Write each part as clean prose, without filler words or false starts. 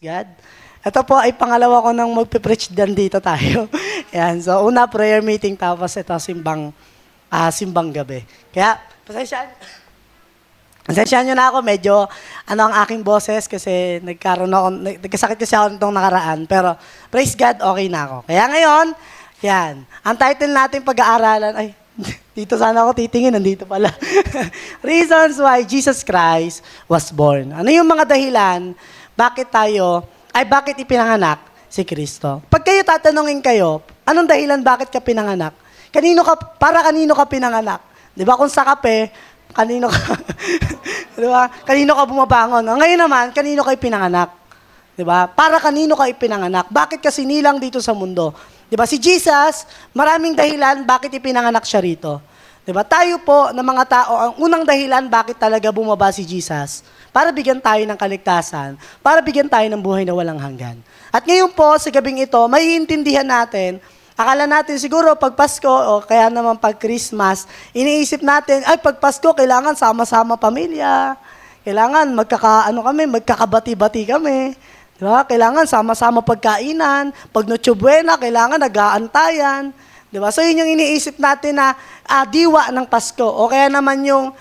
God. Ito po ay pangalawa ko nang magpipreach dito tayo. Yan. So, una, prayer meeting, tapos ito, simbang gabi. Kaya, pasensyahan nyo na ako, medyo, ang aking boses, kasi nagkasakit kasi ako nitong nakaraan. Pero, praise God, okay na ako. Kaya ngayon, yan. Ang title natin pag-aaralan, ay, dito sana ako titingin, nandito pala. Reasons why Jesus Christ was born. Ano yung mga dahilan, bakit ipinanganak si Kristo? Pag kayo tatanungin kayo, anong dahilan bakit ka pinanganak? Para kanino ka pinanganak? Di ba kung sa kape, kanino ka, di ba? Kanino ka bumabangon? Ngayon naman, kanino ka ipinanganak? Di ba? Para kanino ka ipinanganak? Bakit ka sinilang dito sa mundo? Di ba? Si Jesus, maraming dahilan bakit ipinanganak siya rito. Di ba? Tayo po, na mga tao, ang unang dahilan bakit talaga bumaba si Jesus, para bigyan tayo ng kaligtasan, para bigyan tayo ng buhay na walang hanggan. At ngayon po, sa gabing ito, maiintindihan natin, akala natin siguro pag Pasko, o kaya naman pag Christmas, iniisip natin, ay pag Pasko, kailangan sama-sama pamilya, kailangan magkakabati-bati kami, diba? Kailangan sama-sama pagkainan, pag Noche Buena, kailangan nag-aantayan, diba? So yun yung iniisip natin na diwa ng Pasko, o kaya naman yung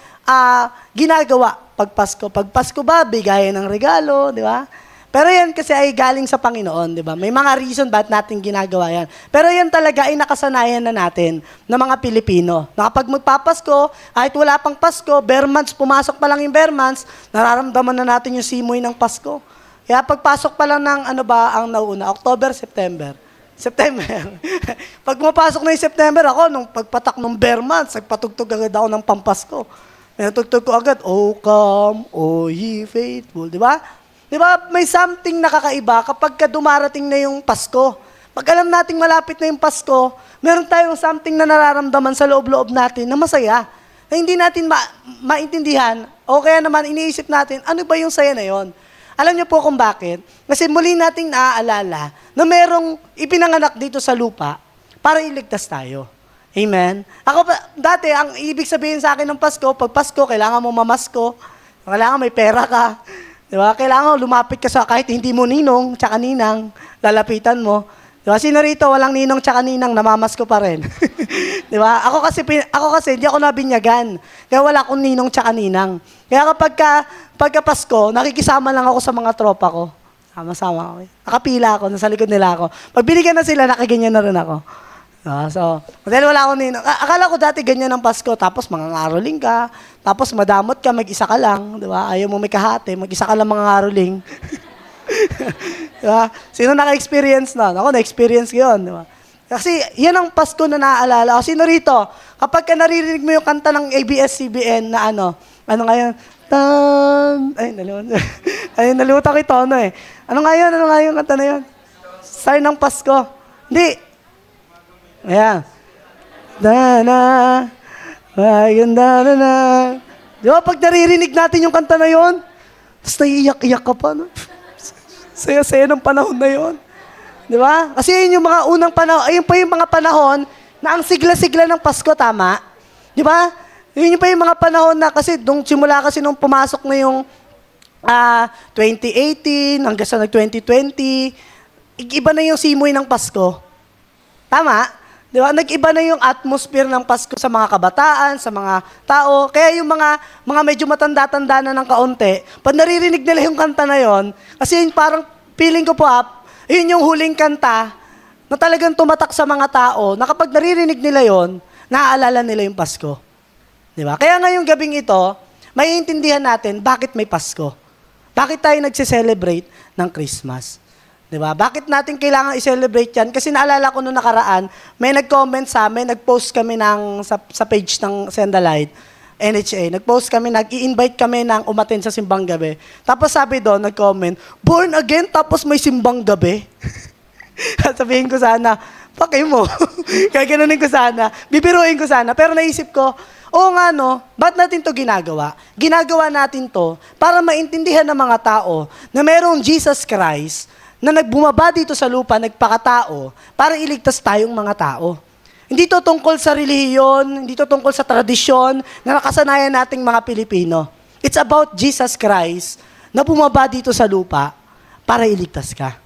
ginagawa pag Pasko. Pag Pasko ba, bigayan ng regalo, di ba? Pero yan kasi ay galing sa Panginoon, di ba? May mga reason ba't natin ginagawa yan. Pero yan talaga ay nakasanayan na natin ng mga Pilipino. Na kapag magpapasko, kahit wala pang Pasko, bare months, pumasok pa lang yung bare months, nararamdaman na natin yung simoy ng Pasko. Kaya pagpasok pa lang ng ang nauna, October, September. Pag pumapasok na yung September, ako, nung pagpatak ng bare months, nagpatugtog agad ako ng Pampasko. Natugtog ko agad, oh come, oh ye faithful, di ba? Di ba, may something nakakaiba kapag dumarating na yung Pasko. Pag alam nating malapit na yung Pasko, meron tayong something na nararamdaman sa loob-loob natin na masaya. Na hindi natin maintindihan, o kaya naman iniisip natin, ano ba yung saya na yon? Alam niyo po kung bakit? Kasi muli nating naaalala na merong ipinanganak dito sa lupa para iligtas tayo. Amen? Ako dati, ang ibig sabihin sa akin ng Pasko, pag Pasko, kailangan mo mamasko, kailangan may pera ka, di ba? Kailangan lumapit ka sa kahit hindi mo ninong, tsaka ninang, lalapitan mo. Di ba? Sino rito, walang ninong tsaka ninang, namamasko pa rin. Di ba? Ako kasi, hindi ako nabinyagan. Kaya wala akong ninong tsaka ninang. Kaya pagka Pasko, nakikisama lang ako sa mga tropa ko. Sama-sama ako. Nakapila ako, nasa likod nila ako. Pag binigyan na sila, nakaganyan na rin ako. So, dahil wala akong ninong. Akala ko dati ganyan ng Pasko, tapos mangangaroling ka, tapos madamot ka, mag-isa ka lang, di ba? Ayaw mo may kahati, mag-isa ka lang mangangaroling. Di ba? Sino naka-experience na? Ako, na-experience ko yun, di ba? Kasi yan ang Pasko na naaalala. O sino rito, kapag ka naririnig mo yung kanta ng ABS-CBN na ano ngayon? Nalimutan ko ito, Ano nga yung kanta na yun? Star ng Pasko. Hindi. Ayan. Di ba, pag naririnig natin yung kanta na yun, tapos naiiyak-iyak ka pa, no? Saya-saya ng panahon na yun. Di ba? Kasi yun yung mga unang panahon, ayun pa yung mga panahon na ang sigla-sigla ng Pasko, tama? Di ba? Yun pa yung mga panahon na kasi simula kasi nung pumasok na yung 2018 hanggang sa nag-2020, iba na yung simoy ng Pasko. Tama? Di ba? Nag-iba na yung atmosphere ng Pasko sa mga kabataan, sa mga tao. Kaya yung mga medyo matanda-tanda na ng kaunti, pag naririnig nila yung kanta na yon, kasi yun parang feeling ko po, yun yung huling kanta na talagang tumatak sa mga tao, na kapag naririnig nila yon, naaalala nila yung Pasko. Di ba? Kaya ngayong gabing ito, maiintindihan natin bakit may Pasko. Bakit tayo nagse-celebrate ng Christmas. Diba? Bakit natin kailangan i-celebrate yan? Kasi naalala ko noong nakaraan, may nag-comment sa amin, nag-post kami sa page ng Send the Light, NHA. Nag-post kami, nag-i-invite kami ng umattend sa simbang gabi. Tapos sabi doon, nag-comment, born again tapos may simbang gabi? Sabihin ko sana, pakay mo. Kaya ganunin ko sana, bibiruin ko sana. Pero naisip ko, oo nga no, ba't natin to ginagawa? Ginagawa natin to para maintindihan ng mga tao na merong Jesus Christ na nagbumaba dito sa lupa, nagpakatao, para iligtas tayong mga tao. Hindi to tungkol sa relihiyon, hindi to tungkol sa tradisyon na nakasanayan nating mga Pilipino. It's about Jesus Christ na bumaba dito sa lupa para iligtas ka.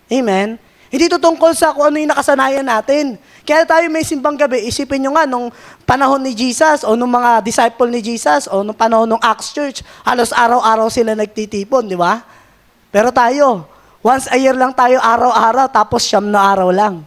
Amen? Hindi ito tungkol sa kung ano yung nakasanayan natin. Kaya tayo may simbang gabi, isipin nyo nga, nung panahon ni Jesus, o nung mga disciple ni Jesus, o nung panahon ng Acts Church, halos araw-araw sila nagtitipon, di ba? Pero tayo, once a year lang tayo araw-araw, tapos 9 na araw lang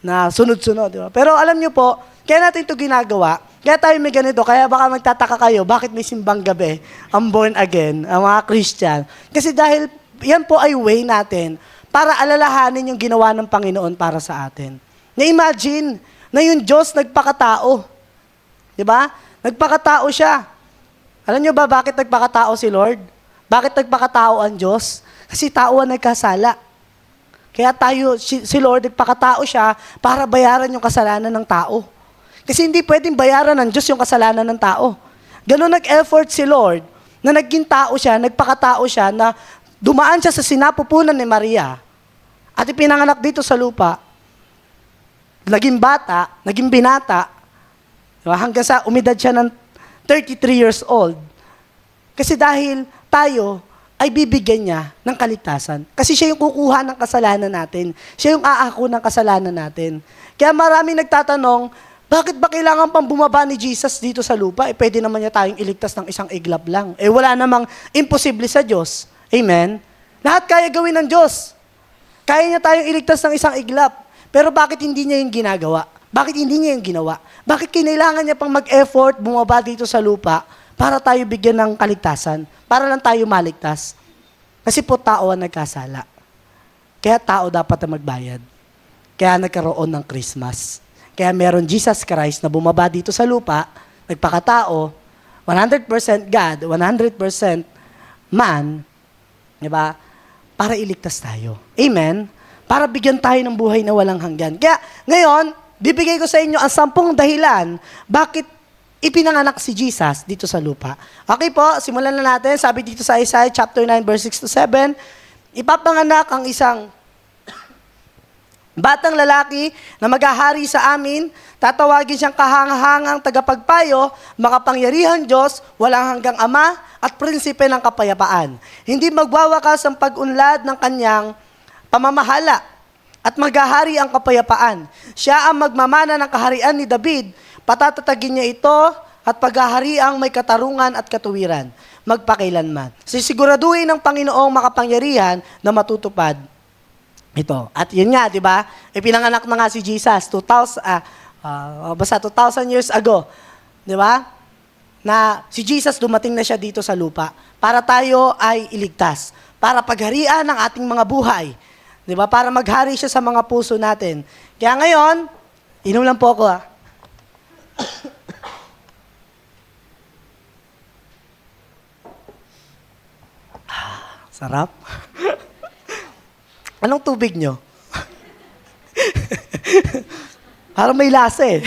na sunod-sunod, di ba? Pero alam nyo po, kaya natin ito ginagawa, kaya tayo may ganito, kaya baka magtataka kayo, bakit may simbang gabi ang born again, ang mga Christian? Kasi dahil yan po ay way natin para alalahanin yung ginawa ng Panginoon para sa atin. Na-imagine na yung Diyos nagpakatao. Di ba? Nagpakatao siya. Alam nyo ba bakit nagpakatao si Lord? Bakit nagpakatao ang Diyos? Kasi tao ang nagkasala. Kaya si Lord nagpakatao siya para bayaran yung kasalanan ng tao. Kasi hindi pwedeng bayaran ng Diyos yung kasalanan ng tao. Ganun nag-effort si Lord na naging tao siya, nagpakatao siya, na dumaan siya sa sinapupunan ni Maria at ipinanganak dito sa lupa. Naging bata, naging binata, diba? Hanggang sa umidad siya ng 33 years old. Kasi dahil tayo ay bibigyan niya ng kaligtasan. Kasi siya yung kukuha ng kasalanan natin. Siya yung aako ng kasalanan natin. Kaya maraming nagtatanong, bakit ba kailangan pang bumaba ni Jesus dito sa lupa? Pwede naman niya tayong iligtas ng isang iglap lang. Wala namang imposible sa Diyos. Amen? Lahat kaya gawin ng Diyos. Kaya niya tayong iligtas ng isang iglap. Pero bakit hindi niya yung ginagawa? Bakit hindi niya yung ginawa? Bakit kailangan niya pang mag-effort, bumaba dito sa lupa para tayo bigyan ng kaligtasan? Para lang tayo maligtas? Kasi po tao ang nagkasala. Kaya tao dapat na magbayad. Kaya nagkaroon ng Christmas. Kaya meron Jesus Christ na bumaba dito sa lupa, nagpakatao, 100% God, 100% man, di ba? Para iligtas tayo. Amen? Para bigyan tayo ng buhay na walang hanggan. Kaya ngayon, bibigay ko sa inyo ang 10 dahilan bakit ipinanganak si Jesus dito sa lupa. Okay po, simulan na natin. Sabi dito sa Isaiah chapter 9 verse 6-7, ipapanganak ang isang batang lalaki na maghahari sa amin, tatawagin siyang kahangahangang tagapagpayo, makapangyarihan Diyos, walang hanggang Ama, at prinsipe ng kapayapaan. Hindi magwawakas ang pag-unlad ng kanyang pamamahala, at maghahari ang kapayapaan. Siya ang magmamana ng kaharian ni David, patatatagin niya ito, at paghahariang may katarungan at katuwiran, magpakailanman. Sisiguraduhin ng Panginoong makapangyarihan na matutupad ito. At yun nga, di ba? Pinanganak na nga si Jesus, basta 2,000 years ago. Di ba? Na si Jesus dumating na siya dito sa lupa para tayo ay iligtas. Para pagharian ng ating mga buhay. Di ba? Para maghari siya sa mga puso natin. Kaya ngayon, inom lang po ako Sarap. Anong tubig nyo? Parang may lasa eh.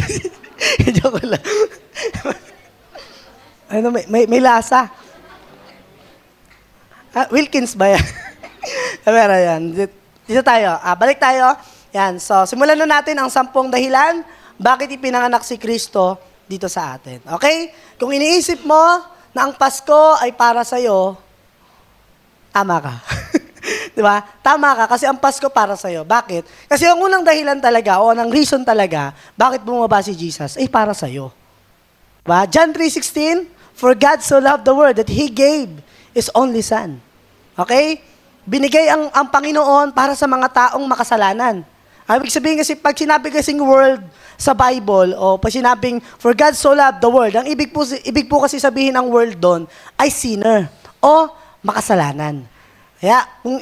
Joke lang. Ano, may lasa. Wilkins ba yan? Pero yan. Dito tayo. Balik tayo. Yan. So, simulan na natin ang 10 dahilan bakit ipinanganak si Kristo dito sa atin. Okay? Kung iniisip mo na ang Pasko ay para sa'yo, tama ka. Diba? Tama ka, kasi ang Pasko para sa'yo. Bakit? Kasi ang unang dahilan talaga, o ang reason talaga, bakit bumaba si Jesus, ay para sa'yo. Diba? John 3:16, for God so loved the world that He gave His only Son. Okay? Binigay ang Panginoon para sa mga taong makasalanan. Ibig sabihin kasi, pag sinabi kasing world sa Bible, o pag sinabing, for God so loved the world, ang ibig po kasi sabihin ng world doon, ay sinner, o makasalanan. Kaya, kung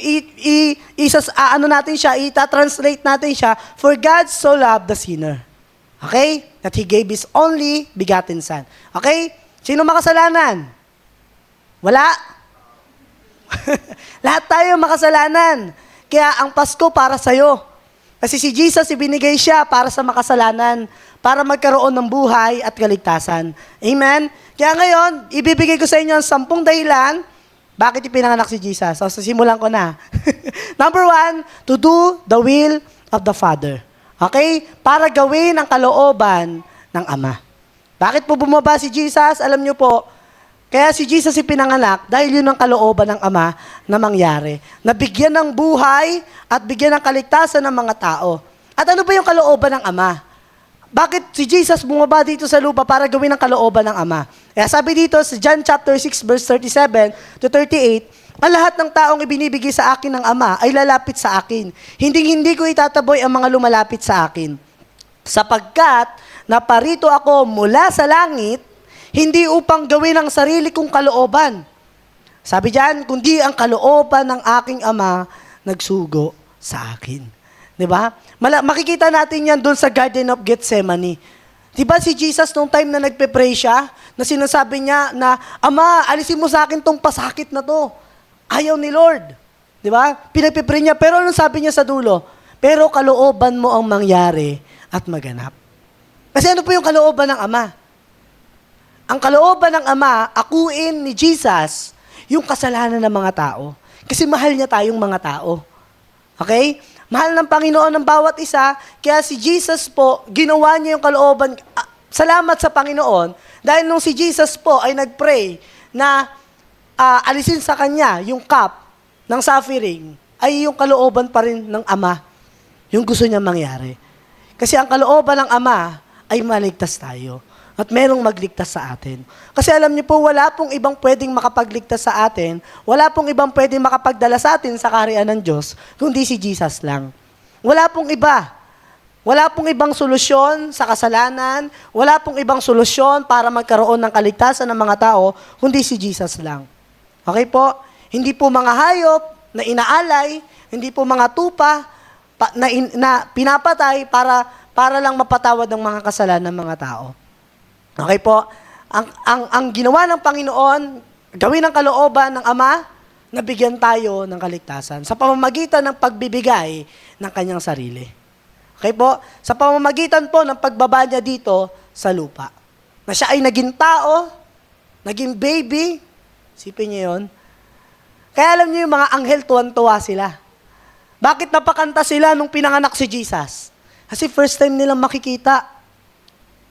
ita-translate natin siya, for God so loved the sinner. Okay? That He gave His only begotten Son. Okay? Sino makasalanan? Wala? Lahat tayo makasalanan. Kaya ang Pasko para sa'yo. Kasi si Jesus, ibinigay siya para sa makasalanan, para magkaroon ng buhay at kaligtasan. Amen? Kaya ngayon, ibibigay ko sa inyo ang 10 dahilan bakit ipinanganak si Jesus? So, simulan ko na. Number 1, to do the will of the Father. Okay? Para gawin ang kalooban ng Ama. Bakit po bumaba si Jesus? Alam niyo po, Kaya si Jesus ipinanganak dahil yun ang kalooban ng Ama na mangyari. Nabigyan ng buhay at bigyan ng kaligtasan ng mga tao. At ano ba yung kalooban ng Ama? Bakit si Jesus bumaba dito sa lupa para gawin ang kalooban ng Ama? Kaya sabi dito sa John chapter 6 verse 37 to 38, ang lahat ng taong ibinibigay sa akin ng Ama ay lalapit sa akin. Hindi ko itataboy ang mga lumalapit sa akin. Sapagkat naparito ako mula sa langit, hindi upang gawin ang sarili kong kalooban. Sabi diyan, kundi ang kalooban ng aking Ama nagsugo sa akin. 'Di ba? Makikita natin 'yan doon sa Garden of Gethsemane. 'Di ba si Jesus nung time na nagpe-pray siya, na sinasabi niya na, Ama, alisin mo sa akin tong pasakit na 'to. Ayaw ni Lord. 'Di ba? Pinagpe-pray niya, pero anong sabi niya sa dulo? Pero kalooban mo ang mangyari at maganap. Kasi ano po yung kalooban ng Ama? Ang kalooban ng Ama, akuin ni Jesus yung kasalanan ng mga tao. Kasi mahal niya tayong mga tao. Okay? Mahal ng Panginoon ng bawat isa, kaya si Jesus po, ginawa niya yung kalooban. Salamat sa Panginoon, dahil nung si Jesus po ay nag-pray na alisin sa kanya yung cup ng suffering, ay yung kalooban pa rin ng Ama, yung gusto niya mangyari. Kasi ang kalooban ng Ama ay maligtas tayo. At merong magligtas sa atin. Kasi alam niyo po, wala pong ibang pwedeng makapagligtas sa atin, wala pong ibang pwedeng makapagdala sa atin sa kaharian ng Diyos, kundi si Jesus lang. Wala pong iba. Wala pong ibang solusyon sa kasalanan, wala pong ibang solusyon para magkaroon ng kaligtasan ng mga tao, kundi si Jesus lang. Okay po? Hindi po mga hayop na inaalay, hindi po mga tupa na pinapatay para lang mapatawad ng mga kasalanan ng mga tao. Okay po? Ang ginawa ng Panginoon, gawin ang kalooban ng Ama, nabigyan tayo ng kaligtasan sa pamamagitan ng pagbibigay ng kanyang sarili. Okay po? Sa pamamagitan po ng pagbaba niya dito sa lupa. Na siya ay naging tao, naging baby, sipin niyo yun. Kaya alam niyo yung mga anghel, tuwan-tuwa sila. Bakit napakanta sila nung pinanganak si Jesus? Kasi first time nilang makikita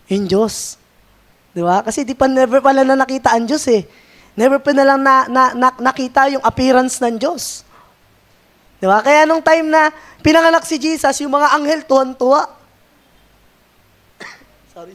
yung Diyos. Di ba? Kasi never pala na nakita ang Diyos eh. Never pa na lang nakita yung appearance ng Diyos. Di ba? Kaya nung time na pinanganak si Jesus, yung mga anghel tuwan-tuwa. Sorry.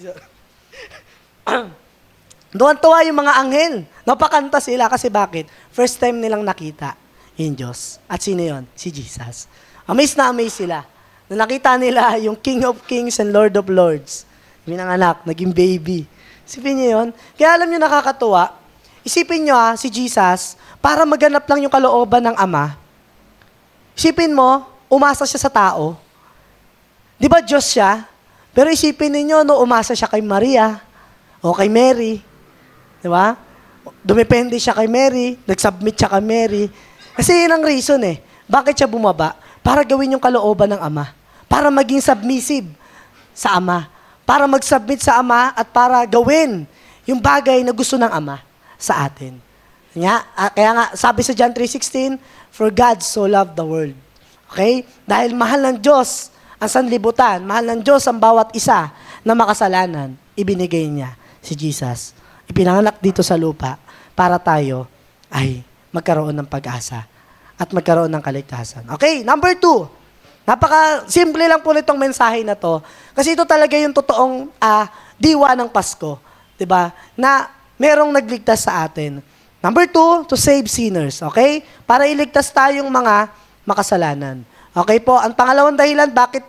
Tuwan-tuwa yung mga anghel. Napakanta sila kasi bakit? First time nilang nakita yung Diyos. At sino yun? Si Jesus. Amazed na amazed sila. Na nakita nila yung King of Kings and Lord of Lords. Pinanganak, naging baby. Isipin niyo yun? Kaya alam niyo nakakatuwa, isipin niyo si Jesus, para maganap lang yung kalooban ng Ama, isipin mo, umasa siya sa tao. Di ba Diyos siya? Pero isipin niyo no, umasa siya kay Maria, o kay Mary. Di ba? Dumepende siya kay Mary, nag-submit siya kay Mary. Kasi yun ang reason eh. Bakit siya bumaba? Para gawin yung kalooban ng Ama. Para maging submissive sa Ama. Para mag-submit sa Ama at para gawin yung bagay na gusto ng Ama sa atin. Kaya nga, sabi sa John 3:16, for God so loved the world. Okay? Dahil mahal ng Diyos ang sanlibutan, mahal ng Diyos ang bawat isa na makasalanan, ibinigay niya si Jesus. Ipinanganak dito sa lupa para tayo ay magkaroon ng pag-asa at magkaroon ng kaligtasan. Okay, number 2. Napaka-simple lang po nitong mensahe na to. Kasi ito talaga yung totoong diwa ng Pasko. 'Di ba? Na merong nagligtas sa atin. Number 2, to save sinners. Okay? Para iligtas tayong mga makasalanan. Okay po? Ang pangalawang dahilan, bakit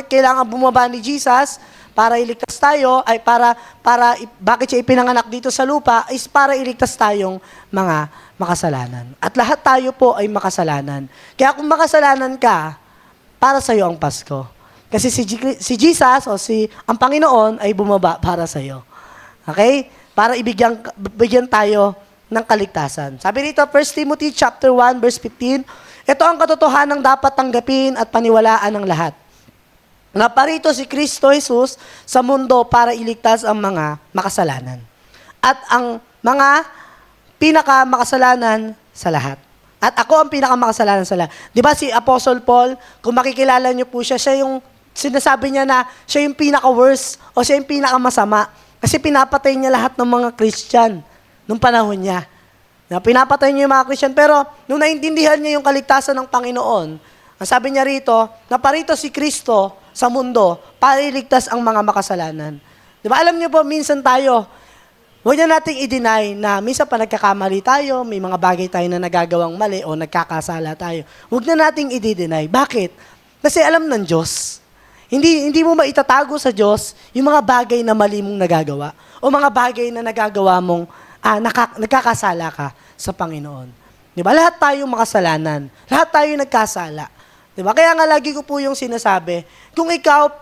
kailangan bumaba ni Jesus para iligtas tayo, ay bakit siya ipinanganak dito sa lupa, is para iligtas tayong mga makasalanan. At lahat tayo po ay makasalanan. Kaya kung makasalanan ka, para sa iyo ang Pasko. Kasi si Jesus o ang Panginoon ay bumaba para sa iyo. Okay? Para bigyan tayo ng kaligtasan. Sabi dito, 1 Timothy chapter 1 verse 15, ito ang katotohanan dapat tanggapin at paniwalaan ng lahat. Naparito si Kristo Jesus sa mundo para iligtas ang mga makasalanan. At ang mga pinakamakasalanan sa lahat. At ako ang pinakamakasalanan sa lahat. Di ba si Apostle Paul, kung makikilala niyo po siya, siya yung sinasabi niya na siya yung pinaka-worst o siya yung pinakamasama. Kasi pinapatay niya lahat ng mga Christian. nung panahon niya. Na pinapatay niya yung mga Christian, pero nung naintindihan niya yung kaligtasan ng Panginoon, ang sabi niya rito, naparito si Kristo sa mundo para iligtas ang mga makasalanan. Di ba, alam niyo po, minsan tayo, huwag na nating i-deny na minsan pa nagkakamali tayo, may mga bagay tayo na nagagawang mali o nagkakasala tayo. Huwag na nating i-deny. Bakit? Kasi alam ng Diyos. Hindi mo maitatago sa Diyos yung mga bagay na mali mong nagagawa o mga bagay na nagagawa mong nagkakasala ka sa Panginoon. Di ba? Lahat tayo makasalanan. Lahat tayo nagkasala. Di ba? Kaya nga lagi ko po yung sinasabi, kung ikaw,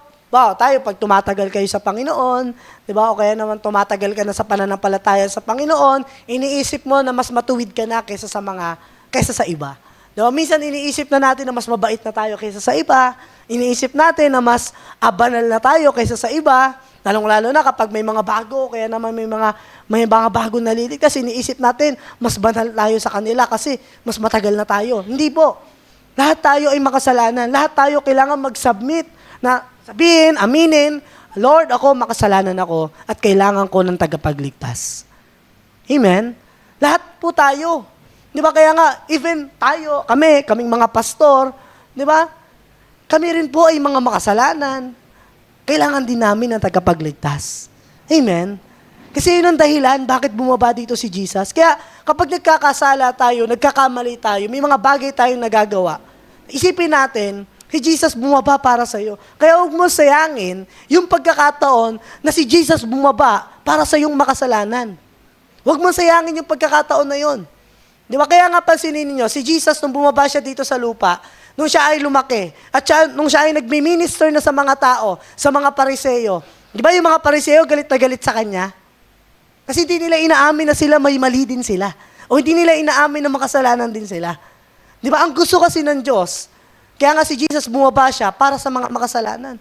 tayo pag tumatagal kayo sa Panginoon, di ba? O kaya naman tumatagal ka na sa pananampalataya sa Panginoon, iniisip mo na mas matuwid ka na kaysa sa iba. Di ba? Minsan iniisip na natin na mas mabait na tayo kaysa sa iba. Iniisip natin na mas banal na tayo kaysa sa iba. Lalong-lalo na kapag may mga bago, kaya naman may mga bago naliligtas, iniisip natin, mas banal tayo sa kanila kasi mas matagal na tayo. Hindi po. Lahat tayo ay makasalanan. Lahat tayo kailangan mag-submit na sabihin, aminin, Lord, ako, makasalanan ako at kailangan ko ng tagapagligtas. Amen? Lahat po tayo. Di ba? Kaya nga, even tayo, kaming mga pastor, di ba? Kami rin po ay mga makasalanan. Kailangan din namin ng tagapagligtas. Amen? Kasi yun ang dahilan bakit bumaba dito si Jesus. Kaya kapag nagkakasala tayo, nagkakamali tayo, may mga bagay tayong nagagawa, isipin natin, si Jesus bumaba para sa iyo. Kaya huwag mo sayangin yung pagkakataon na si Jesus bumaba para sa iyong makasalanan. Huwag mo sayangin yung pagkakataon na yun. Di ba? Kaya nga pansinin niyo, si Jesus nung bumaba siya dito sa lupa, nung siya ay lumaki, at nung siya ay nagmi-minister na sa mga tao, sa mga pariseyo. Di ba yung mga pariseyo galit na galit sa kanya? Kasi hindi nila inaamin na sila may mali din sila. O hindi nila inaamin na makasalanan din sila. Di ba? Ang gusto kasi ng Diyos, kaya nga si Jesus bumaba siya para sa mga makasalanan.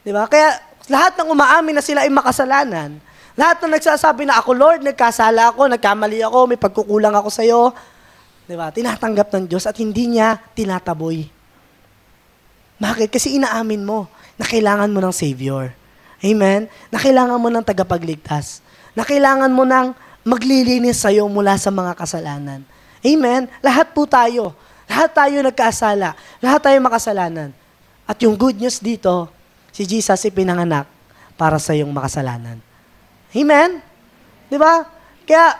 Di ba? Kaya lahat ng umaamin na sila ay makasalanan, lahat ng nagsasabi na ako, Lord, nagkasala ako, nagkamali ako, may pagkukulang ako sa iyo, di ba? Tinatanggap ng Diyos at hindi niya tinataboy. Bakit? Kasi inaamin mo na kailangan mo ng Savior. Amen? Na kailangan mo ng tagapagligtas. Na kailangan mo ng maglilinis sa iyo mula sa mga kasalanan. Amen? Lahat po tayo. Lahat tayo nagkasala. Lahat tayo makasalanan. At yung good news dito, si Jesus ipinanganak para sa iyong makasalanan. Amen? Di ba? Kaya,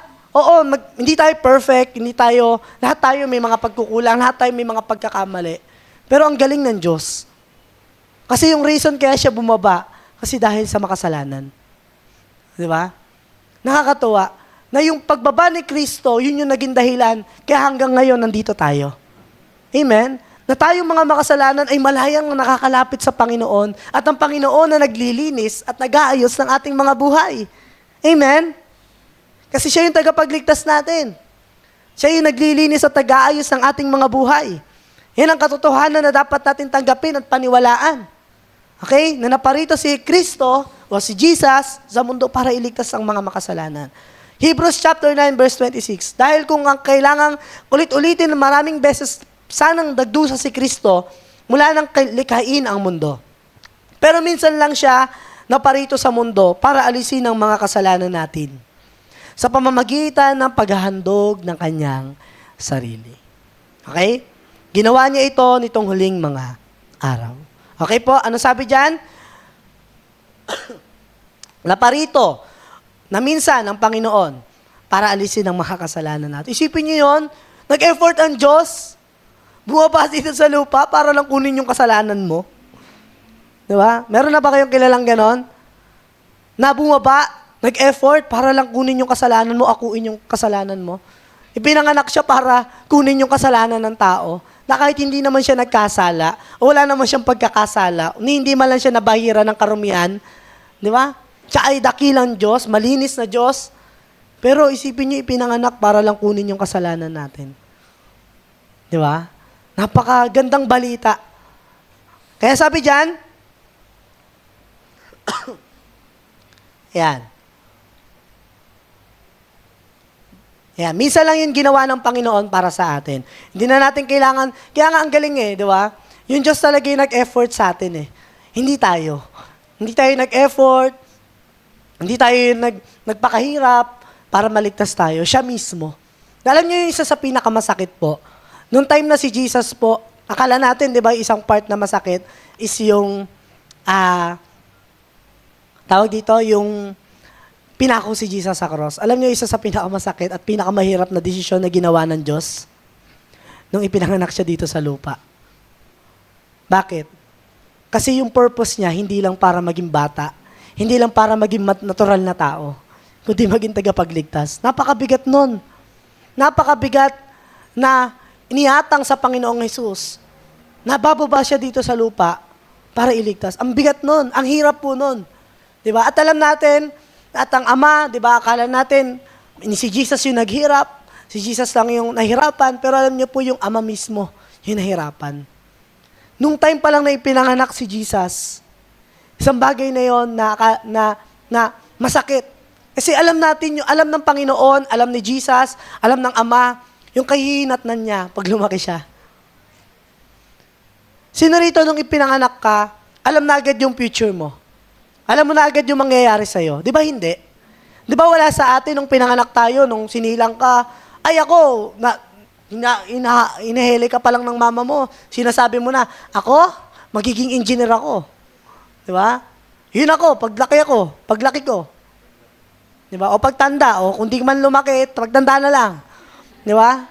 hindi tayo perfect, lahat tayo may mga pagkukulang, lahat tayo may mga pagkakamali. Pero ang galing ng Diyos. Kasi yung reason kaya siya bumaba, kasi dahil sa makasalanan. Di ba? Nakakatuwa na yung pagbaba ni Kristo, yun yung naging dahilan, kaya hanggang ngayon nandito tayo. Amen? Na tayong mga makasalanan ay malayang nakakalapit sa Panginoon at ang Panginoon na naglilinis at nag-aayos ng ating mga buhay. Amen? Kasi siya yung tagapagligtas natin. Siya yung naglilinis at nag-aayos ng ating mga buhay. Yan ang katotohanan na dapat natin tanggapin at paniwalaan. Okay? Na naparito si Kristo o si Jesus sa mundo para iligtas ang mga makasalanan. Hebrews chapter 9 verse 26. Dahil kung ang kailangang ulit-ulitin ng maraming beses sanang dagdusa si Kristo mula ng likhain ang mundo. Pero minsan lang siya naparito sa mundo para alisin ang mga kasalanan natin sa pamamagitan ng paghahandog ng kanyang sarili. Okay? Ginawa niya ito nitong huling mga araw. Okay po? Ano sabi dyan? Naparito na minsan ang Panginoon para alisin ang mga kasalanan natin. Isipin niyo yun, nag-effort ang Diyos, bumaba dito sa lupa para lang kunin yung kasalanan mo. Di ba? Meron na ba kayong kilalang ganon? Na bumaba, nag-effort para lang kunin yung kasalanan mo, akuin yung kasalanan mo. Ipinanganak siya para kunin yung kasalanan ng tao na kahit hindi naman siya nagkasala, o wala naman siyang pagkakasala, hindi man lang siya nabahira ng karumian, di ba? Siya ay dakilang Diyos, malinis na Diyos, pero isipin niyo, ipinanganak para lang kunin yung kasalanan natin. Di ba? Napakagandang balita. Kaya sabi diyan, yan. Yan. Minsan lang yung ginawa ng Panginoon para sa atin. Hindi na natin kailangan, kaya nga ang galing di ba? Yung Diyos talaga yung nag-effort sa atin Hindi tayo. Hindi tayo nag-effort, hindi tayo nagpakahirap, para maligtas tayo, siya mismo. Alam niyo yung isa sa pinakamasakit po. Nung time na si Jesus po, akala natin, di ba, isang part na masakit is yung, tawag dito, yung pinako si Jesus sa cross. Alam niyo, isa sa pinakamasakit at pinakamahirap na desisyon na ginawa ng Diyos nung ipinanganak siya dito sa lupa. Bakit? Kasi yung purpose niya, hindi lang para maging bata, hindi lang para maging natural na tao, kundi maging tagapagligtas. Napakabigat nun. Napakabigat na iniatang sa Panginoong Jesus. Nabababa siya dito sa lupa para iligtas. Ang bigat nun. Ang hirap po nun. Diba? At alam natin, at ang Ama, diba, akala natin, si Jesus yung naghirap, si Jesus lang yung nahirapan, pero alam niyo po yung Ama mismo, yung nahirapan. Nung time pa lang na ipinanganak si Jesus, isang bagay na yon na masakit. Kasi alam natin, alam ng Panginoon, alam ni Jesus, alam ng Ama, yung kahihinatnan niya pag lumaki siya. Sino rito nung ipinanganak ka, alam na agad yung future mo. Alam mo na agad yung mangyayari sa'yo. Di ba hindi? Di ba wala sa atin nung pinanganak tayo, nung sinilang ka, ay ako, inahele ka pa lang ng mama mo, sinasabi mo na, ako, magiging engineer ako. Di ba? Yun ako, paglaki ko. Di ba? O pagtanda, o kung di man lumaki, pagtanda na lang. Di ba?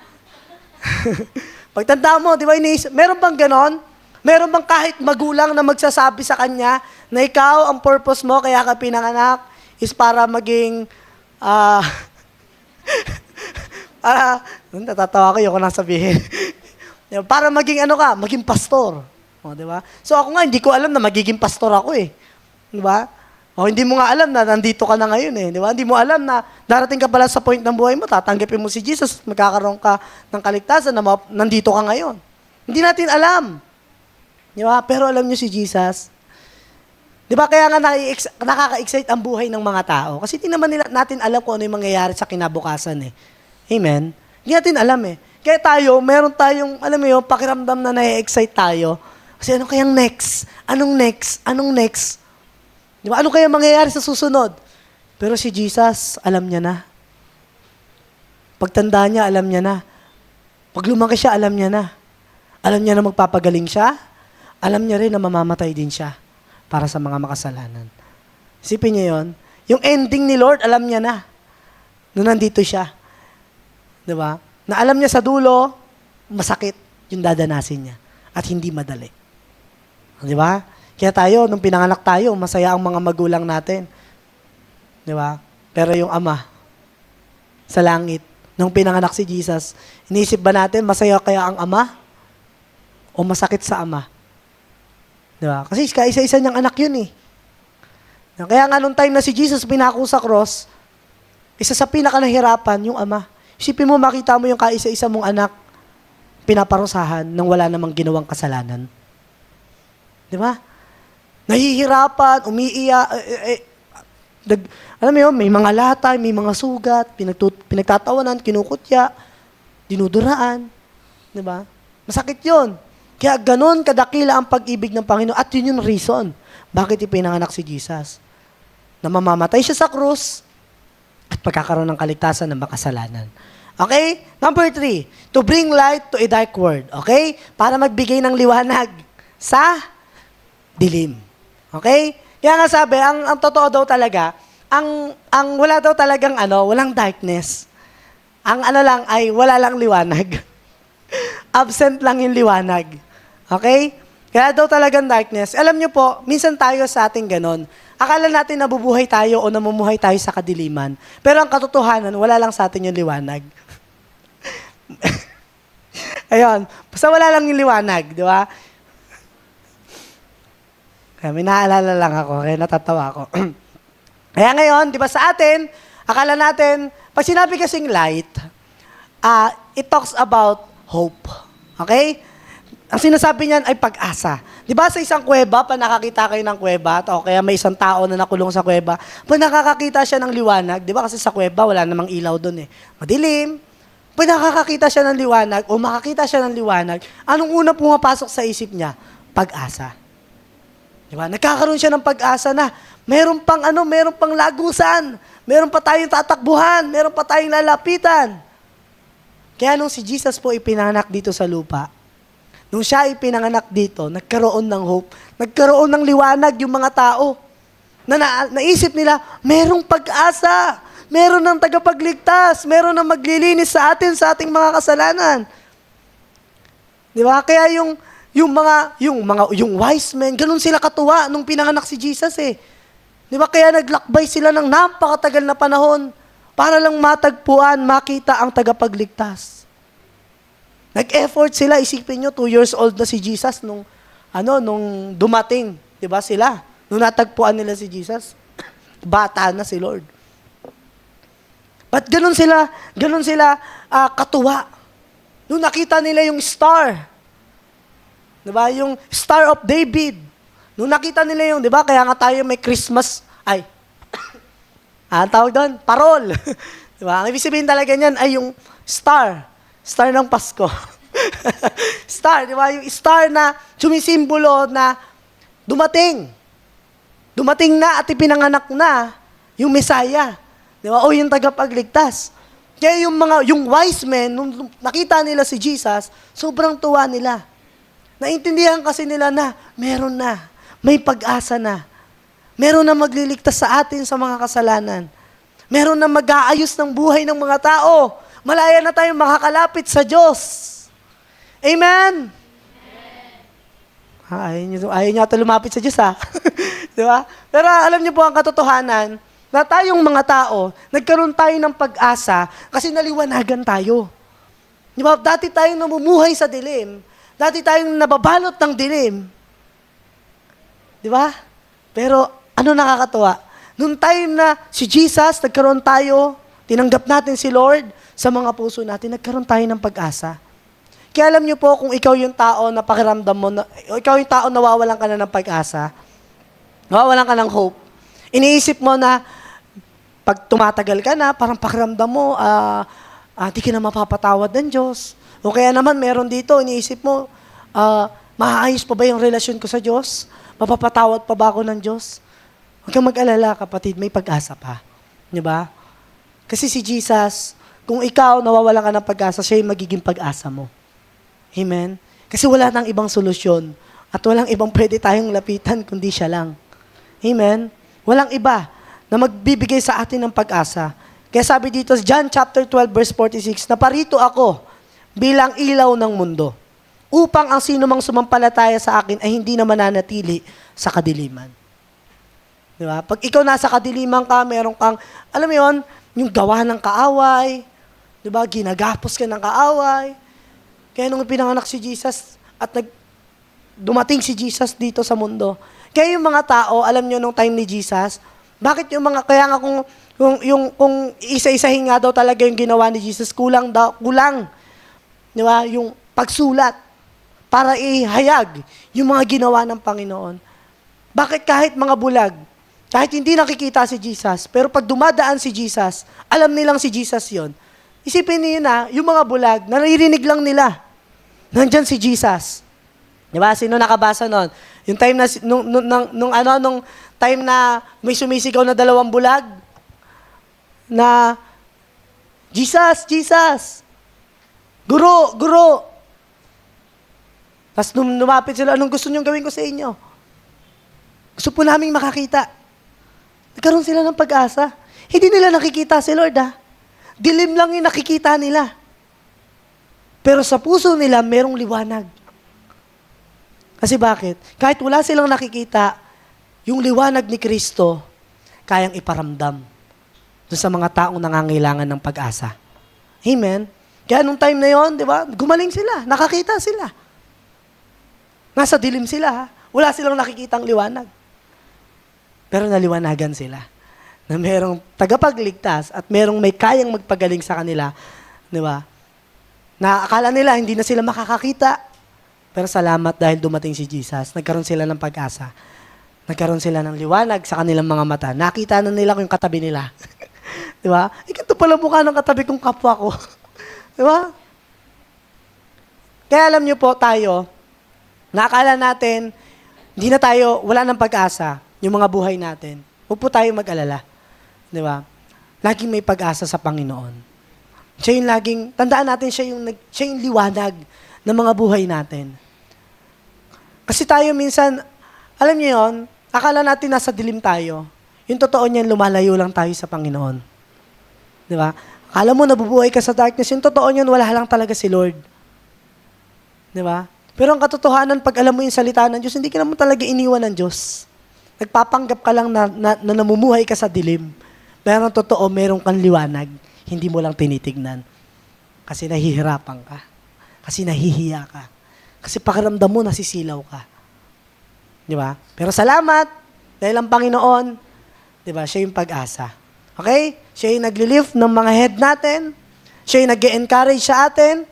Pagtanda mo, di ba, meron bang ganon? Meron bang kahit magulang na magsasabi sa kanya na ikaw, ang purpose mo, kaya ka pinanganak, is para maging, natatawa ko yung nang sabihin. Para maging maging pastor. O, di ba? So ako nga, hindi ko alam na magiging pastor ako eh. Di ba? O, hindi mo nga alam na nandito ka na ngayon eh. Di ba? Hindi mo alam na darating ka pala sa point ng buhay mo, tatanggapin mo si Jesus, magkakaroon ka ng kaligtasan na nandito ka ngayon. Hindi natin alam. Di ba? Pero alam niyo si Jesus, di ba kaya nga nakaka-excite ang buhay ng mga tao? Kasi hindi naman natin alam kung ano yung mangyayari sa kinabukasan eh. Amen? Hindi natin alam eh. Kaya tayo, meron tayong, alam mo yun, pakiramdam na na-excite tayo. Kasi ano kayang next? Anong next? Anong next? Di ba? Ano kaya mangyayari sa susunod? Pero si Jesus, alam niya na. Pagtanda niya, alam niya na. Pag lumaki siya, alam niya na. Alam niya na magpapagaling siya. Alam niya rin na mamamatay din siya para sa mga makasalanan. Isipin niyo yun. Yung ending ni Lord, alam niya na. Nung nandito siya. Di ba? Na alam niya sa dulo, masakit yung dadanasin niya. At hindi madali. Di ba? Kaya tayo, nung pinanganak tayo, masaya ang mga magulang natin. Di ba? Pero yung Ama, sa langit, nung pinanganak si Jesus, iniisip ba natin, masaya kaya ang Ama? O masakit sa Ama? Di ba? Kasi kaisa-isa niyang anak yun eh. Kaya nga nung time na si Jesus pinako sa cross, isa sa pinakanahirapan, yung Ama. Isipin mo, makita mo yung kaisa-isa mong anak, pinaparusahan nang wala namang ginawang kasalanan. Di ba? Nahihirapan, umiiyak, alam mo yun, may mga latay, may mga sugat, pinagtatawanan, kinukutya, dinuduraan. Di ba? Masakit yun. Kaya ganon kadakila ang pag-ibig ng Panginoon. At yun yung reason bakit ipinanganak si Jesus. Na mamamatay siya sa krus at pagkakaroon ng kaligtasan ng makasalanan. Okay? Number 3, to bring light to a dark world. Okay? Para magbigay ng liwanag sa dilim. Okay? Kaya nga sabi, ang totoo daw talaga, ang wala daw talagang walang darkness. Ang lang ay wala lang liwanag. Absent lang yung liwanag. Okay? Kaya daw talagang darkness. Alam niyo po, minsan tayo sa ating ganon. Akala natin nabubuhay tayo o namumuhay tayo sa kadiliman. Pero ang katotohanan, wala lang sa atin yung liwanag. Ayun. Basta wala lang yung liwanag, di ba? Kaya may naalala lang ako, kaya natatawa ako. Kaya ngayon, di ba sa atin, akala natin, pag sinabi kasing light, it talks about hope. Okay? Ang sinasabi niyan ay pag-asa. Di ba sa isang kuweba, pag nakakita kayo ng kuweba, o kaya may isang tao na nakulong sa kuweba, pag nakakakita siya ng liwanag, di ba kasi sa kuweba, wala namang ilaw doon eh. Madilim. Pag nakakakita siya ng liwanag, o makakita siya ng liwanag, anong una pumapasok sa isip niya? Pag-asa. Di ba? Nagkakaroon siya ng pag-asa na meron pang lagusan, meron pa tayong tatakbuhan, meron pa tayong lalapitan. Kaya nung si Jesus po ipinanganak dito sa lupa, nung siya ipinanganak dito, nagkaroon ng hope, nagkaroon ng liwanag yung mga tao. Naisip nila, merong pag-asa, meron ng tagapagligtas, meron ng maglilinis sa atin sa ating mga kasalanan. Di ba? Kaya yung wise men, ganun sila katuwa nung pinanganak si Jesus eh. Di ba? Kaya naglakbay sila ng napakatagal na panahon para lang matagpuan, makita ang tagapagligtas. Nag-effort sila, isipin nyo, 2 years old na si Jesus nung dumating, di ba sila? Nung natagpuan nila si Jesus, bata na si Lord. But ganun sila katuwa. Nung nakita nila yung star, di ba? Yung Star of David. Nung nakita nila yung, di ba? Kaya nga tayo may Christmas, tawag doon, parol. Di ba? Ang ibig sabihin talaga niyan ay yung star. Star ng Pasko. Star, di ba? Yung star na sumisimbolo na dumating. Dumating na at ipinanganak na yung Messiah. Di ba? O yung tagapagligtas. Kaya yung wise men, nung nakita nila si Jesus, sobrang tuwa nila. Naintindihan kasi nila na meron na, may pag-asa na. Meron na magliligtas sa atin sa mga kasalanan. Meron na mag-aayos ng buhay ng mga tao. Malaya na tayong makakalapit sa Diyos. Amen? Ayaw niya ata lumapit sa Diyos, ha? Di ba? Pero alam niyo po ang katotohanan, na tayong mga tao, nagkaroon tayo ng pag-asa kasi naliwanagan tayo. Di ba? Dati tayong namumuhay sa dilim. Dati tayong nababalot ng dilim. Di ba? Pero ano nakakatuwa? Nung time na si Jesus, nagkaroon tayo, tinanggap natin si Lord sa mga puso natin, nagkaroon tayo ng pag-asa. Kaya alam niyo po, kung ikaw yung tao na pakiramdam mo, ikaw yung tao nawawalan ka na ng pag-asa, nawawalan ka ng hope, iniisip mo na, pag tumatagal ka na, parang pakiramdam mo, di ka na mapapatawad ng Diyos. O kaya naman, meron dito, iniisip mo, maayos pa ba yung relasyon ko sa Diyos? Mapapatawad pa ba ako ng Diyos? Huwag kang mag-alala, kapatid, may pag-asa pa. Di ba? Kasi si Jesus, kung ikaw nawawalan ka ng pag-asa, siya yung magiging pag-asa mo. Amen? Kasi wala nang ibang solusyon at walang ibang pwede tayong lapitan kundi siya lang. Amen? Walang iba na magbibigay sa atin ng pag-asa. Kaya sabi dito, John chapter 12 verse 46, naparito ako bilang ilaw ng mundo upang ang sinumang sumampalataya sa akin ay hindi na mananatili sa kadiliman. Di ba? Pag ikaw nasa kadiliman ka, meron kang, alam mo yun, yung gawa ng kaaway, di ba? Ginagapos ka ng kaaway. Kaya nung pinanganak si Jesus at dumating si Jesus dito sa mundo, kaya yung mga tao, alam nyo nung time ni Jesus, bakit yung mga, kaya nga kung isa-isahin nga daw talaga yung ginawa ni Jesus, kulang. Di ba? Yung pagsulat para ihayag yung mga ginawa ng Panginoon. Bakit kahit mga bulag, kahit hindi nakikita si Jesus, pero pag dumadaan si Jesus, alam nilang si Jesus yon. Isipin niyo na, yung mga bulag, naririnig lang nila. Nandyan si Jesus. Di ba? Sino nakabasa nun? Yung time na, nung time na may sumisigaw na 2 bulag, na, Jesus, Jesus! Guro, guro! Tapos lumapit sila, anong gusto niyong gawin ko sa inyo? Gusto po naming makakita. Nagkaroon sila ng pag-asa. Hindi nila nakikita si Lord, ha? Dilim lang yung nakikita nila. Pero sa puso nila, merong liwanag. Kasi bakit? Kahit wala silang nakikita, yung liwanag ni Kristo, kayang iparamdam doon sa mga taong nangangailangan ng pag-asa. Amen? Kaya nung time na yon, di ba, gumaling sila, nakakita sila. Nasa dilim sila, ha? Wala silang nakikitang liwanag. Pero naliwanagan sila na merong tagapagligtas at merong may kayang magpagaling sa kanila, di ba? Na akala nila hindi na sila makakakita. Pero salamat dahil dumating si Jesus, nagkaroon sila ng pag-asa. Nagkaroon sila ng liwanag sa kanilang mga mata. Nakita na nila yung katabi nila. Di ba? Ganito pala mukha ng katabi kong kapwa ko. Di ba? Kaya alam niyo po tayo, nakakala natin, wala nang pag-asa, yung mga buhay natin, huwag po tayo mag-alala. Di ba? Laging may pag-asa sa Panginoon. Siya yung laging, tandaan natin, siya yung liwanag ng mga buhay natin. Kasi tayo minsan, alam niyo yun, akala natin nasa dilim tayo. Yung totoo niyan, lumalayo lang tayo sa Panginoon. Di ba? Akala mo nabubuhay ka sa darkness, yung totoo niyan, wala lang talaga si Lord. Di ba? Pero ang katotohanan, pag alam mo yung salita ng Diyos, hindi ka naman talaga iniwan ng Diyos. Nagpapanggap ka lang na namumuhay ka sa dilim. Pero ang totoo, meron kang liwanag. Hindi mo lang tinitignan. Kasi nahihirapan ka. Kasi nahihiya ka. Kasi pakiramdam mo, nasisilaw ka. Di ba? Pero salamat, dahil ang Panginoon, di ba, siya yung pag-asa. Okay? Siya yung nagli-lift ng mga head natin. Siya yung nag-encourage sa atin.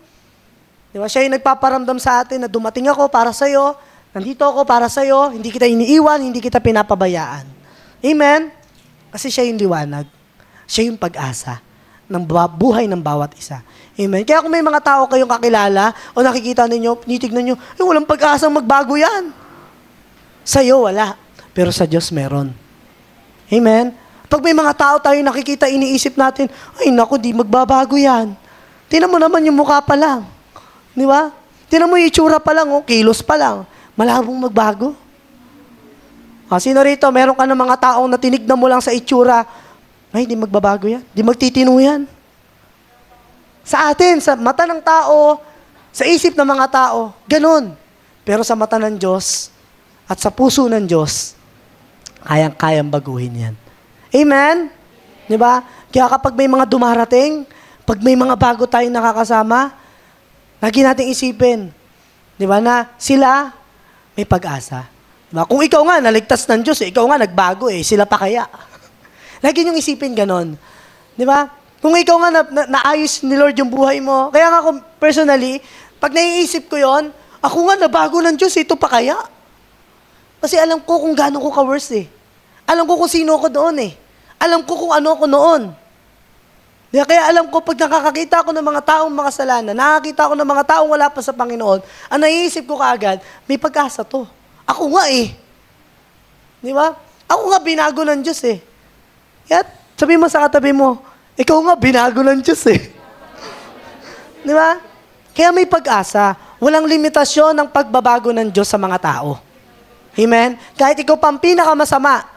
Di ba? Siya yung nagpaparamdam sa atin na dumating ako para sa'yo, nandito ako para sa'yo, hindi kita iniiwan, hindi kita pinapabayaan. Amen? Kasi siya yung liwanag. Siya yung pag-asa ng buhay ng bawat isa. Amen? Kaya kung may mga tao kayong kakilala o nakikita ninyo, tinitignan nyo, walang pag-asang magbago yan. Sa'yo, wala. Pero sa Diyos, meron. Amen? Pag may mga tao tayo nakikita, iniisip natin, ay naku, di magbabago yan. Tingnan mo naman yung mukha pa lang. Di ba? Tingnan mo yung itsura pa lang, kilos pa lang. Malabong magbago. Sino rito, meron ka ng mga taong na tinignan mo lang sa itsura, ay, di magbabago yan. Di magtitino yan. Sa atin, sa mata ng tao, sa isip ng mga tao, ganun. Pero sa mata ng Diyos at sa puso ng Diyos, kayang-kayang baguhin yan. Amen? Di ba? Kaya kapag may mga dumarating, pag may mga bago tayong nakakasama, lagi nating isipin, di ba, na sila may pag-asa. Diba? Kung ikaw nga, naligtas ng Diyos, ikaw nga nagbago sila pa kaya. Lagi niyong isipin ganon. Di ba? Kung ikaw nga naayos ni Lord yung buhay mo, kaya nga ako personally, pag naiisip ko yon, ako nga nabago ng Diyos, ito pa kaya? Kasi alam ko kung gaano ko ka-worse Alam ko kung sino ko doon Alam ko kung ano ko noon. Diba? Kaya alam ko, pag nakakakita ko ng mga taong makasalanan, nakakita ko ng mga taong wala pa sa Panginoon, ang naiisip ko kaagad, may pag-asa to. Ako nga Di ba? Ako nga binago ng Diyos Kaya sabi mo sa katabi mo, ikaw nga binago ng Diyos Di ba? Kaya may pag-asa. Walang limitasyon ng pagbabago ng Diyos sa mga tao. Amen? Kahit ikaw pa ang pinakamasama,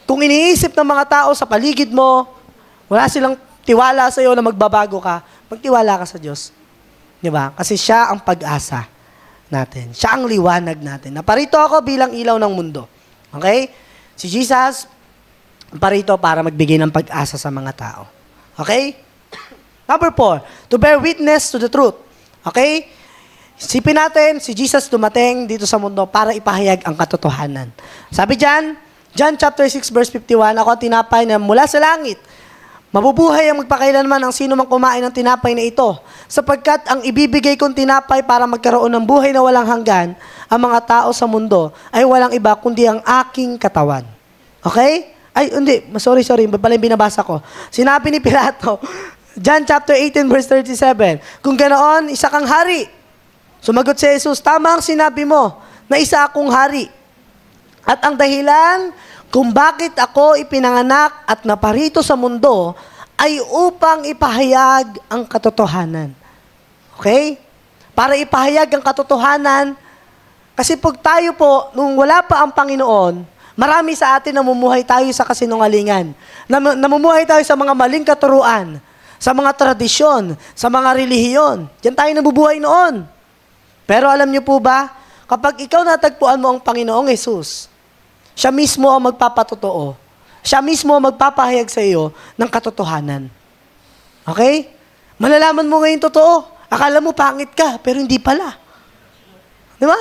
kung iniisip ng mga tao sa paligid mo, wala silang tiwala sa iyo na magbabago ka, magtiwala ka sa Diyos. Di ba? Kasi siya ang pag-asa natin. Siya ang liwanag natin. Naparito ako bilang ilaw ng mundo. Okay? Si Jesus, parito para magbigay ng pag-asa sa mga tao. Okay? Number 4, to bear witness to the truth. Okay? Isipin natin, si Jesus dumating dito sa mundo para ipahayag ang katotohanan. Sabi dyan, John chapter 6 verse 51, ako ang tinapay na mula sa langit. Mabubuhay ang magpakailanman ang sino mang kumain ng tinapay na ito. Sapagkat ang ibibigay kong tinapay para magkaroon ng buhay na walang hanggan, ang mga tao sa mundo ay walang iba kundi ang aking katawan. Okay? Ay, hindi. Sorry. Pala yung binabasa ko. Sinabi ni Pilato, John chapter 18 verse 37, kung ganoon, isa kang hari. Sumagot si Jesus, tama ang sinabi mo na isa akong hari. At ang dahilan kung bakit ako ipinanganak at naparito sa mundo ay upang ipahayag ang katotohanan. Okay? Para ipahayag ang katotohanan, kasi pag tayo po, nung wala pa ang Panginoon, marami sa atin namumuhay tayo sa kasinungalingan. Namumuhay tayo sa mga maling katuruan, sa mga tradisyon, sa mga relihiyon. Diyan tayo nabubuhay noon. Pero alam niyo po ba, kapag ikaw natagpuan mo ang Panginoong Jesus, siya mismo ang magpapatotoo. Siya mismo ang magpapahayag sa iyo ng katotohanan. Okay? Malalaman mo ngayon totoo. Akala mo pangit ka, pero hindi pala. Di ba?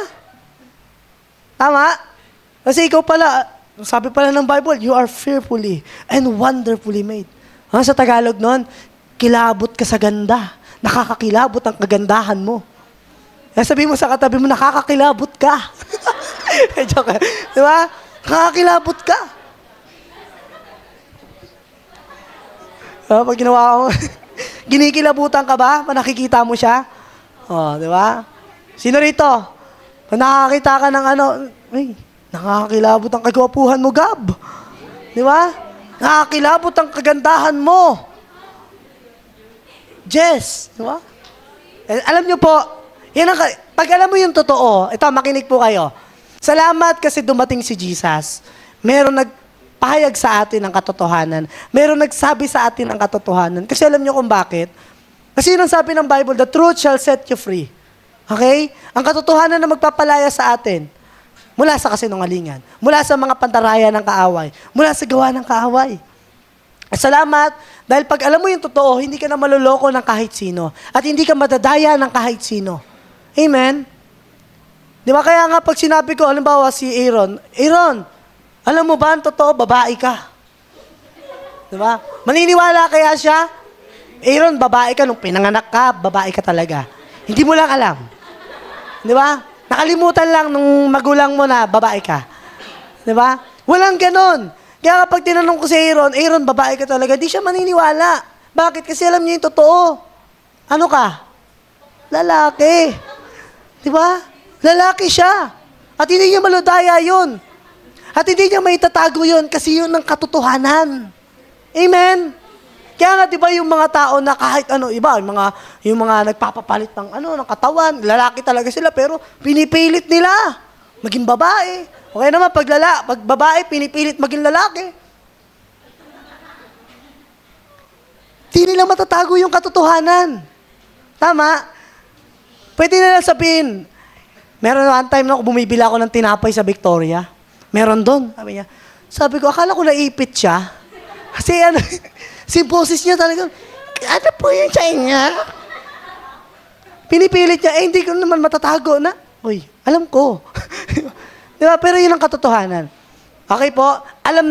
Tama? Kasi ikaw pala, sabi pala ng Bible, you are fearfully and wonderfully made. Sa Tagalog nun, kilabot ka sa ganda. Nakakakilabot ang kagandahan mo. Kaya sabi mo sa katabi mo, nakakakilabot ka. Joke. Di ba? Nakakilabot ka. Pag ginawa ko, ginikilabutan ka ba? Nakikita mo siya? Di ba? Sino rito? Pag nakakita ka ng Nakakakilabot ang kagwapuhan mo, Gab. Di ba? Nakakakilabot ang kagandahan mo. Jess, di ba? Alam niyo po, pag alam mo yung totoo, ito, makinig po kayo. Salamat kasi dumating si Jesus. Meron nagpahayag sa atin ng katotohanan. Meron nagsabi sa atin ng katotohanan. Kasi alam niyo kung bakit? Kasi yun ang sabi ng Bible, the truth shall set you free. Okay? Ang katotohanan na magpapalaya sa atin, mula sa kasinungalingan, mula sa mga pandaraya ng kaaway, mula sa gawa ng kaaway. At salamat, dahil pag alam mo yung totoo, hindi ka na maluloko ng kahit sino. At hindi ka madadaya ng kahit sino. Amen? Di ba kaya nga pag sinabi ko, halimbawa si Aaron, alam mo ba ang totoo, babae ka? Di ba? Maniniwala kaya siya? Aaron, babae ka. Nung pinanganak ka, babae ka talaga. Hindi mo lang alam. Di ba? Nakalimutan lang nung magulang mo na babae ka. Di ba? Walang ganon. Kaya kapag tinanong ko si Aaron, babae ka talaga, di siya maniniwala. Bakit? Kasi alam niya yung totoo. Ano ka? Lalaki. Di ba? Lalaki siya. At hindi niya maludaya yun. At hindi niya maitatago yun kasi yun ang katotohanan. Amen? Kaya nga, di ba yung mga tao na kahit ano, iba, yung mga nagpapapalit ng katawan, lalaki talaga sila, pero pinipilit nila maging babae. Okay naman, pag babae, pinipilit maging lalaki. Di nila matatago yung katotohanan. Tama? Pwede nila sabihin, meron one time na bumibila ako ng tinapay sa Victoria. Meron doon. Sabi ko, akala ko naipit siya. Kasi si boses niya talaga, ano po yung China? Pinipilit niya, hindi ko naman matatago na. Uy, alam ko. Di ba? Pero yun ang katotohanan. Okay po?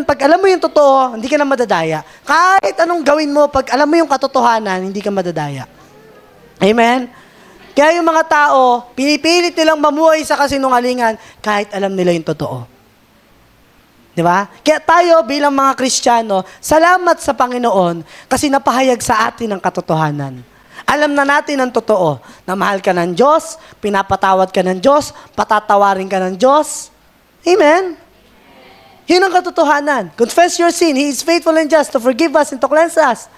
Pag alam mo yung totoo, hindi ka na madadaya. Kahit anong gawin mo, pag alam mo yung katotohanan, hindi ka madadaya. Amen? Kaya yung mga tao, pinipilit nilang mamuhay sa kasinungalingan kahit alam nila yung totoo. Di ba? Kaya tayo bilang mga Kristiyano, salamat sa Panginoon kasi napahayag sa atin ang katotohanan. Alam na natin ang totoo, na mahal ka ng Diyos, pinapatawad ka ng Diyos, patatawarin ka ng Diyos. Amen? Yun ang katotohanan. Confess your sin. He is faithful and just to forgive us and to cleanse us.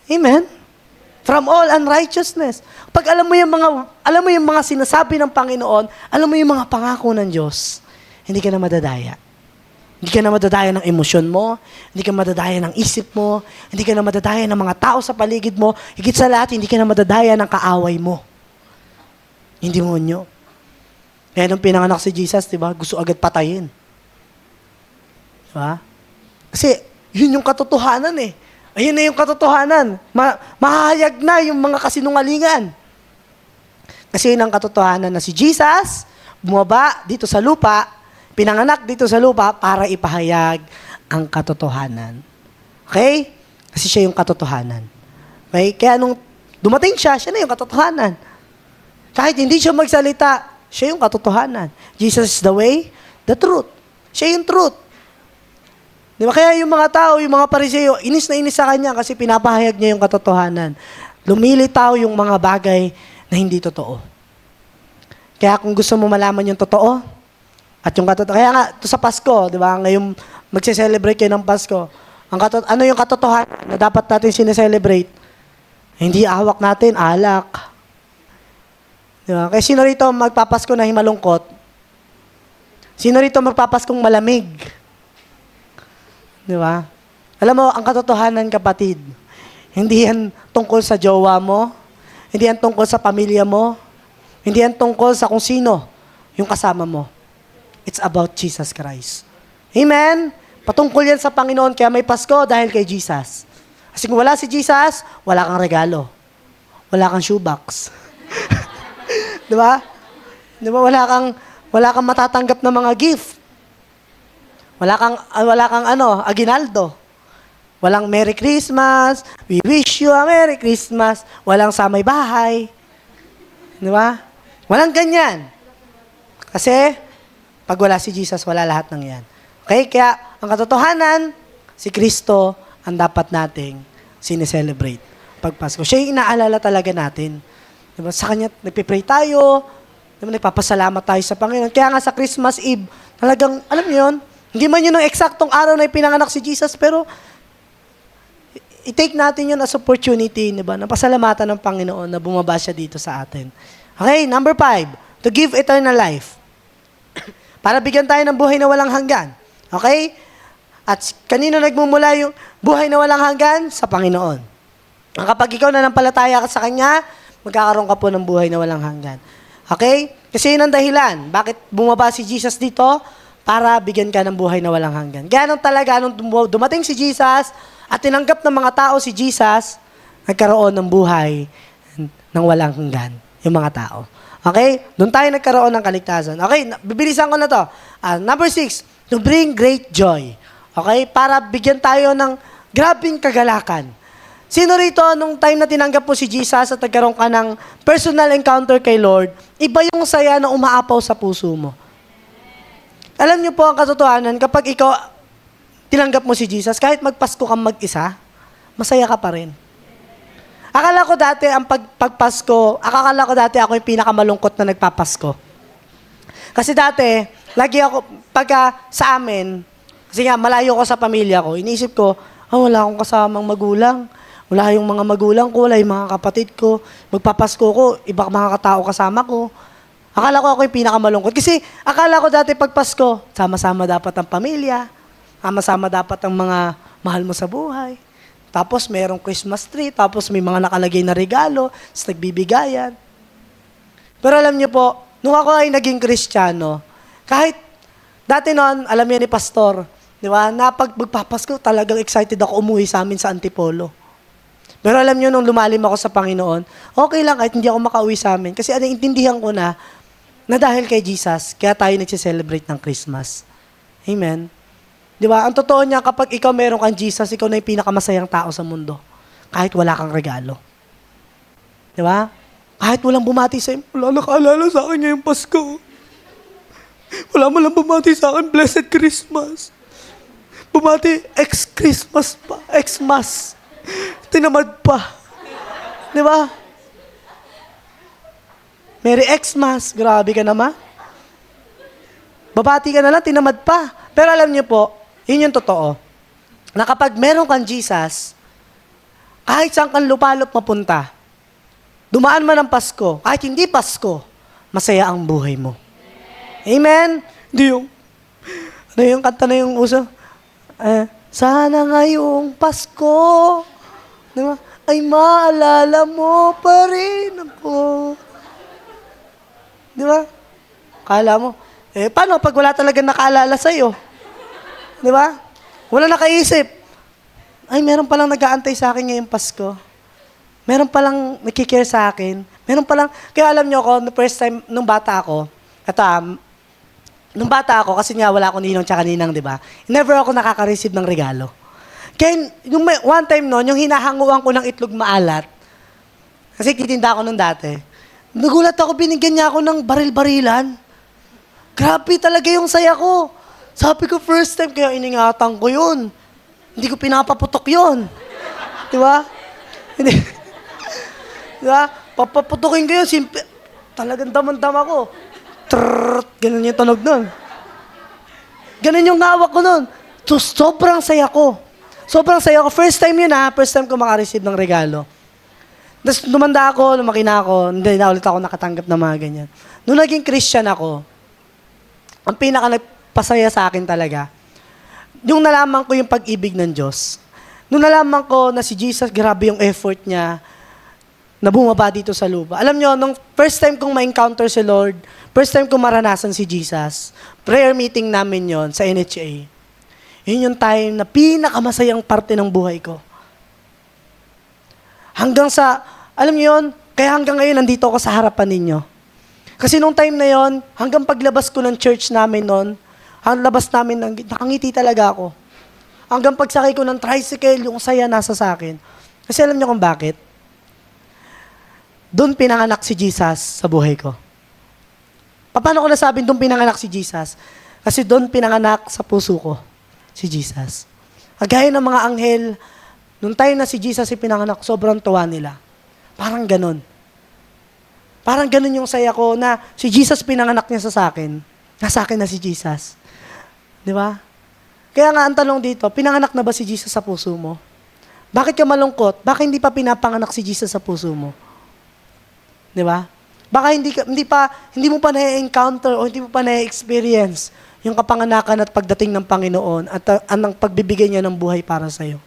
Amen? From all unrighteousness. Pag alam mo yung mga sinasabi ng Panginoon, alam mo yung mga pangako ng Diyos, hindi ka na madadaya. Hindi ka na madadaya ng emosyon mo, hindi ka madadaya ng isip mo, hindi ka na madadaya ng mga tao sa paligid mo, higit sa lahat, hindi ka na madadaya ng kaaway mo. Hindi mo nyo. Kaya nung pinanganak si Jesus, di ba, gusto agad patayin. Di ba? Kasi, yun yung katotohanan eh. Ayun na yung katotohanan. Mahahayag na yung mga kasinungalingan. Kasi yun ang katotohanan na si Jesus, bumaba dito sa lupa, pinanganak dito sa lupa para ipahayag ang katotohanan. Okay? Kasi siya yung katotohanan. Okay? Kaya nung dumating siya na yung katotohanan. Kahit hindi siya magsalita, siya yung katotohanan. Jesus is the way, the truth. Siya yung truth. Di ba? Kaya yung mga tao, yung mga Pariseo, inis na inis sa kanya kasi pinapahayag niya yung katotohanan. Lumilitaw yung mga bagay na hindi totoo. Kaya kung gusto mo malaman yung totoo, at yung katotohanan, kaya nga, ito sa Pasko, di ba? Ngayong magse-celebrate kayo ng Pasko, ano yung katotohanan na dapat natin sineselebrate? Hindi ahawak natin, alak. Di ba? Kaya sino rito magpapasko na himalungkot? Sino rito magpapaskong malamig? Di ba? Alam mo, ang katotohanan, kapatid, hindi yan tungkol sa jowa mo, hindi yan tungkol sa pamilya mo, hindi yan tungkol sa kung sino yung kasama mo. It's about Jesus Christ. Amen? Patungkol yan sa Panginoon, kaya may Pasko dahil kay Jesus. Kasi kung wala si Jesus, wala kang regalo. Wala kang shoebox. Di ba? Di ba? Wala kang matatanggap na mga gift. Wala kang aginaldo. Walang Merry Christmas, we wish you a Merry Christmas. Walang sa may bahay. Di ba? Walang ganyan. Kasi, pag wala si Jesus, wala lahat ng yan. Okay? Kaya, ang katotohanan, si Kristo ang dapat nating sineselebrate pag Pasko. Siya yung inaalala talaga natin. Diba? Sa Kanya, nagpipray tayo, diba? Nagpapasalamat tayo sa Panginoon. Kaya nga sa Christmas Eve, Halagang, alam niyo yun, hindi man yun ang eksaktong araw na ipinanganak si Jesus, pero i-take natin yun as opportunity, di ba? Na pasalamatan ng Panginoon na bumaba siya dito sa atin. Okay, number 5, to give eternal life. Para bigyan tayo ng buhay na walang hanggan. Okay? At kanino nagmumula yung buhay na walang hanggan? Sa Panginoon. Kapag ikaw nanampalataya ka sa Kanya, magkakaroon ka po ng buhay na walang hanggan. Okay? Kasi yun ang dahilan. Bakit bumaba si Jesus dito? Para bigyan ka ng buhay na walang hanggan. Kaya nung talaga, nung dumating si Jesus at tinanggap ng mga tao si Jesus, nagkaroon ng buhay ng walang hanggan. Yung mga tao. Okay? Doon tayo nagkaroon ng kaligtasan. Okay? Bibilisan ko na to. Number 6, to bring great joy. Okay? Para bigyan tayo ng grabing kagalakan. Sino rito, nung time na tinanggap mo si Jesus at nagkaroon ka ng personal encounter kay Lord, iba yung saya na umaapaw sa puso mo. Alam niyo po ang katotohanan, kapag ikaw tinanggap mo si Jesus, kahit magpasko kang mag-isa, masaya ka pa rin. Akala ko dati, akala ko dati ako yung pinakamalungkot na nagpapasko. Kasi dati, lagi ako, sa amin, kasi nga, malayo ko sa pamilya ko, iniisip ko, wala akong kasamang magulang. Wala yung mga magulang ko, wala yung mga kapatid ko. Magpapasko ko, iba mga katao kasama ko. Akala ko ako yung pinakamalungkot. Kasi akala ko dati pag Pasko, sama-sama dapat ang pamilya, sama-sama dapat ang mga mahal mo sa buhay. Tapos merong Christmas tree, tapos may mga nakalagay na regalo, tapos nagbibigayan. Pero alam niyo po, nung ako ay naging Kristiyano, kahit dati noon, alam niyo ni Pastor, di ba, na pag magpapasko, talagang excited ako umuwi sa amin sa Antipolo. Pero alam niyo, nung lumalim ako sa Panginoon, okay lang kahit hindi ako makauwi sa amin. Kasi intindihan ko na dahil kay Jesus, kaya tayo nagsiselebrate ng Christmas. Amen? Di ba? Ang totoo niya, kapag ikaw meron kang Jesus, ikaw na yung pinakamasayang tao sa mundo. Kahit wala kang regalo. Di ba? Kahit walang bumati sa iyo, wala nakaalala sa akin ngayong Pasko. Wala mo lang bumati sa akin, Blessed Christmas. Bumati, ex-Christmas pa, ex-Mass. Tinamad pa. Di ba? Merry Xmas, grabe ka naman. Babati ka na lang, tinamad pa. Pero alam niyo po, yun yung totoo. Na kapag meron kang Jesus, kahit saan kang lupalop mapunta, dumaan man ang Pasko, kahit hindi Pasko, masaya ang buhay mo. Amen? Hindi yung, ano yung kanta na yung uso? Sana ngayong Pasko, diba? Ay maalala mo pa rin ako. Di ba? Kala mo, paano pag wala talagang nakaalala sa'yo? Di ba? Wala nakaisip. Ay, meron palang nag-aantay sa akin ngayong Pasko. Meron palang nakikare sa akin. Meron palang, kaya alam niyo ako, the first time, nung bata ako, nung bata ako, kasi nga wala akong ninong tsaka ninang, di ba? Never ako nakaka-receive ng regalo. Kaya, one time noon, yung hinahanguan ko ng itlog maalat, kasi titinda ako nung dati, nagulat ako, binigyan niya ako ng baril-barilan. Grabe talaga yung saya ko. Sabi ko, first time, kaya iningatan ko yun. Hindi ko pinapaputok yun. Di ba? Hindi. Di ba? Papaputokin ko yun. Simple. Talagang damang-dama ko. Trrrrt. Ganun yung tunog nun. Ganun yung ngawak ko nun. So, sobrang saya ko. Sobrang saya ko. First time yun ha. First time ko makareceive ng regalo. Tapos lumanda ako, lumaki na ako, hindi na ulit ako nakatanggap ng mga ganyan. Nung naging Christian ako, ang pinaka nagpasaya sa akin talaga, yung nalaman ko yung pag-ibig ng Diyos. Nung nalaman ko na si Jesus, grabe yung effort niya na bumaba dito sa lupa. Alam nyo, nung first time kong ma-encounter si Lord, first time kong maranasan si Jesus, prayer meeting namin yon sa NHA. Yun yung time na pinakamasayang parte ng buhay ko. Hanggang sa, alam niyo yun, kaya hanggang ngayon nandito ako sa harapan ninyo. Kasi nung time na yon, hanggang paglabas ko ng church namin noon, ang labas namin, nakangiti talaga ako. Hanggang pagsakay ko ng tricycle, yung saya nasa sa akin. Kasi alam niyo kung bakit? Doon pinanganak si Jesus sa buhay ko. Paano ko nasabing doon pinanganak si Jesus? Kasi doon pinanganak sa puso ko si Jesus. Agaya ng mga anghel, nung time na si Jesus ipinanganak, sobrang tuwa nila. Parang ganun. Parang ganun yung saya ko na si Jesus pinanganak niya sa akin. Nasa akin na si Jesus. Di ba? Kaya nga ang tanong dito, pinanganak na ba si Jesus sa puso mo? Bakit ka malungkot? Bakit hindi pa pinapanganak si Jesus sa puso mo? Di ba? Baka hindi mo pa na-encounter o hindi mo pa na-experience yung kapanganakan at pagdating ng Panginoon at ang pagbibigay niya ng buhay para sa'yo.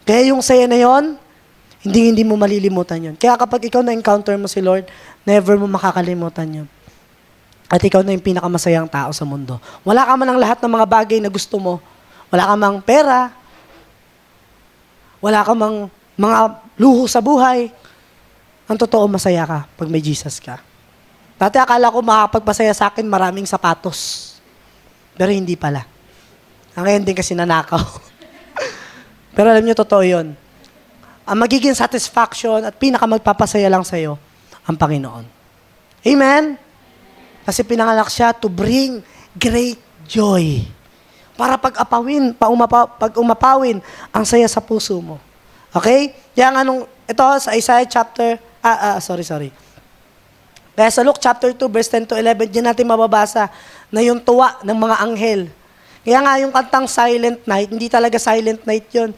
Kaya yung saya na yon, hindi mo malilimutan yun. Kaya kapag ikaw na-encounter mo si Lord, never mo makakalimutan yun. At ikaw na yung pinakamasayang tao sa mundo. Wala ka man ang lahat ng mga bagay na gusto mo. Wala ka mang pera. Wala ka mang mga luho sa buhay. Ang totoo, masaya ka pag may Jesus ka. Dati akala ko makapagpasaya sa akin maraming sapatos. Pero hindi pala. Ang ngayon din kasi nanakaw. Pero alam niyo, totoo yun. Ang magiging satisfaction at pinakamagpapasaya lang sa'yo, ang Panginoon. Amen? Kasi pinanganak siya to bring great joy. Para pag umapawin ang saya sa puso mo. Okay? Kaya nga ito sa Isaiah chapter, Kaya sa Luke chapter 2, verse 10 to 11, diyan natin mababasa na yung tuwa ng mga anghel. Kaya nga yung kantang Silent Night, hindi talaga Silent Night yun.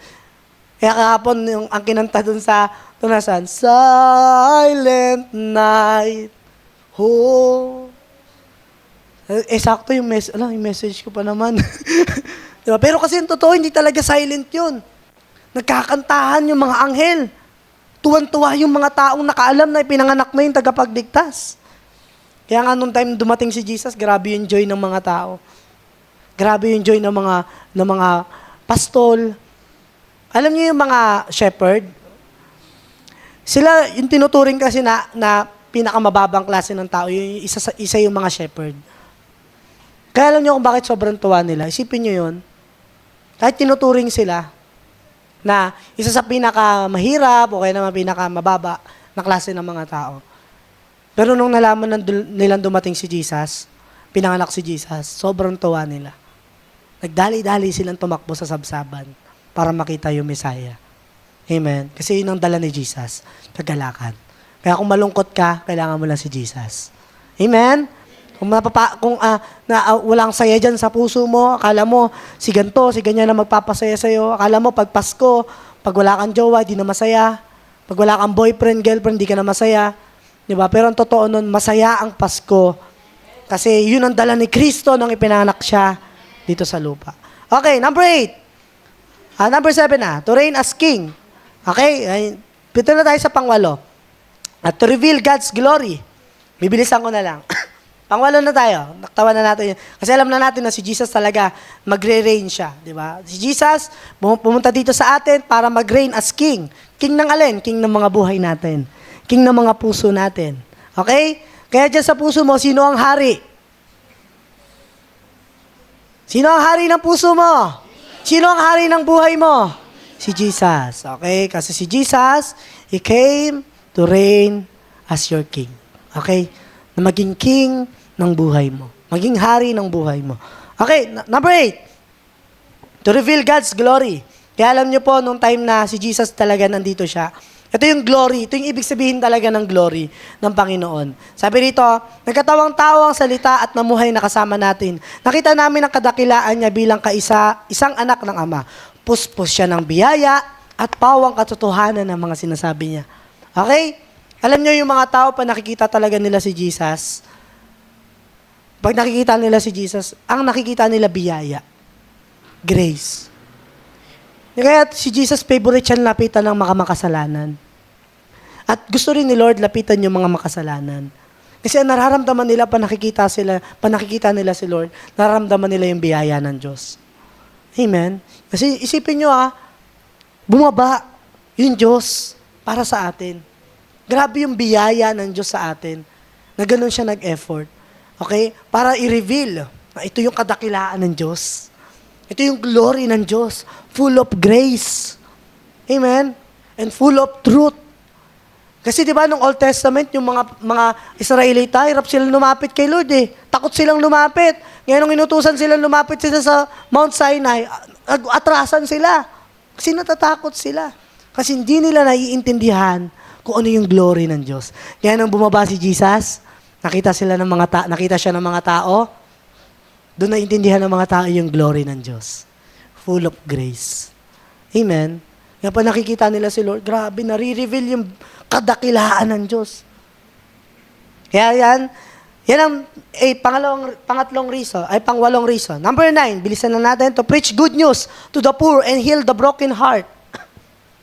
Kaya kahapon, ang kinanta dun sa tunasan, Silent Night, oh. Sakto yung message ko pa naman. Diba? Pero kasi yung totoo, hindi talaga silent yun. Nagkakantahan yung mga anghel. Tuwan-tuwa yung mga taong nakaalam na ipinanganak na yung tagapagligtas. Kaya nga nung time dumating si Jesus, grabe yung joy ng mga tao. Grabe yung joy ng mga pastol. Alam niyo yung mga shepherd? Sila, yung tinuturing kasi na pinakamababang klase ng tao, yung isa yung mga shepherd. Kaya alam niyo kung bakit sobrang tuwa nila. Isipin niyo yun. Kahit tinuturing sila na isa sa pinakamahirap o kaya naman pinakamababa na klase ng mga tao. Pero nung nalaman nilang dumating si Jesus, pinanganak si Jesus, sobrang tuwa nila. Nagdali-dali silang tumakbo sa sabsaban para makita yung Messiah. Amen? Kasi yun ang dala ni Jesus, kagalakan. Kaya kung malungkot ka, kailangan mo lang si Jesus. Amen? Kung walang saya dyan sa puso mo, akala mo si ganito, si ganyan na magpapasaya sa'yo, akala mo pag Pasko, pag wala kang jowa, di na masaya. Pag wala kang boyfriend, girlfriend, di ka na masaya. Diba? Pero ang totoo nun, masaya ang Pasko. Kasi yun ang dala ni Kristo nang ipinanak siya dito sa lupa. Okay, number 8. Number 7 na, to reign as king. Okay, pito na tayo sa pangwalo. At to reveal God's glory. Bibilisan ko na lang. Pangwalo na tayo. Naktawa na natin yun. Kasi alam na natin na si Jesus talaga magre-reign siya. Di ba? Si Jesus, pumunta dito sa atin para mag-reign as king. King ng alin? King ng mga buhay natin. King ng mga puso natin. Okay? Kaya dyan sa puso mo, sino ang hari? Sino ang hari ng puso mo? Sino ang hari ng buhay mo? Si Jesus. Okay? Kasi si Jesus, He came to reign as your king. Okay? Na maging king ng buhay mo. Maging hari ng buhay mo. Okay, number 8. To reveal God's glory. Kaya alam niyo po, nung time na si Jesus talaga nandito siya, ito yung glory, ito yung ibig sabihin talaga ng glory ng Panginoon. Sabi rito, nagkatawang tao ang salita at namuhay na kasama natin. Nakita namin ang kadakilaan niya bilang isang anak ng Ama. Puspos siya ng biyaya at pawang katotohanan ng mga sinasabi niya. Okay? Alam niyo yung mga tao, pa nakikita talaga nila si Jesus, pag nakikita nila si Jesus, ang nakikita nila biyaya. Grace. Kaya si Jesus, favorite siya lapitan ng mga makasalanan. At gusto rin ni Lord lapitan yung mga makasalanan. Kasi ang nararamdaman nila, pa nakikita nila si Lord, nararamdaman nila yung biyaya ng Diyos. Amen? Kasi isipin nyo bumaba yung Diyos para sa atin. Grabe yung biyaya ng Diyos sa atin, na ganun siya nag-effort. Okay? Para i-reveal na ito yung kadakilaan ng Diyos. Ito yung glory ng Diyos. Full of grace. Amen? And full of truth. Kasi di ba nung Old Testament, yung mga Israelita, hirap silang lumapit kay Lord Takot silang lumapit. Ngayon nung inutusan silang lumapit sila sa Mount Sinai, atrasan sila. Kasi natatakot sila. Kasi hindi nila naiintindihan kung ano yung glory ng Diyos. Kaya nung bumaba si Jesus, nakita siya ng mga tao, doon naintindihan ng mga tao yung glory ng Diyos. Full of grace. Amen? Kaya pa nakikita nila si Lord, grabe, nare-reveal yung kadakilaan ng Diyos. Kaya yan ang pangwalong reason. Number 9, bilisan na natin, to preach good news to the poor and heal the broken heart.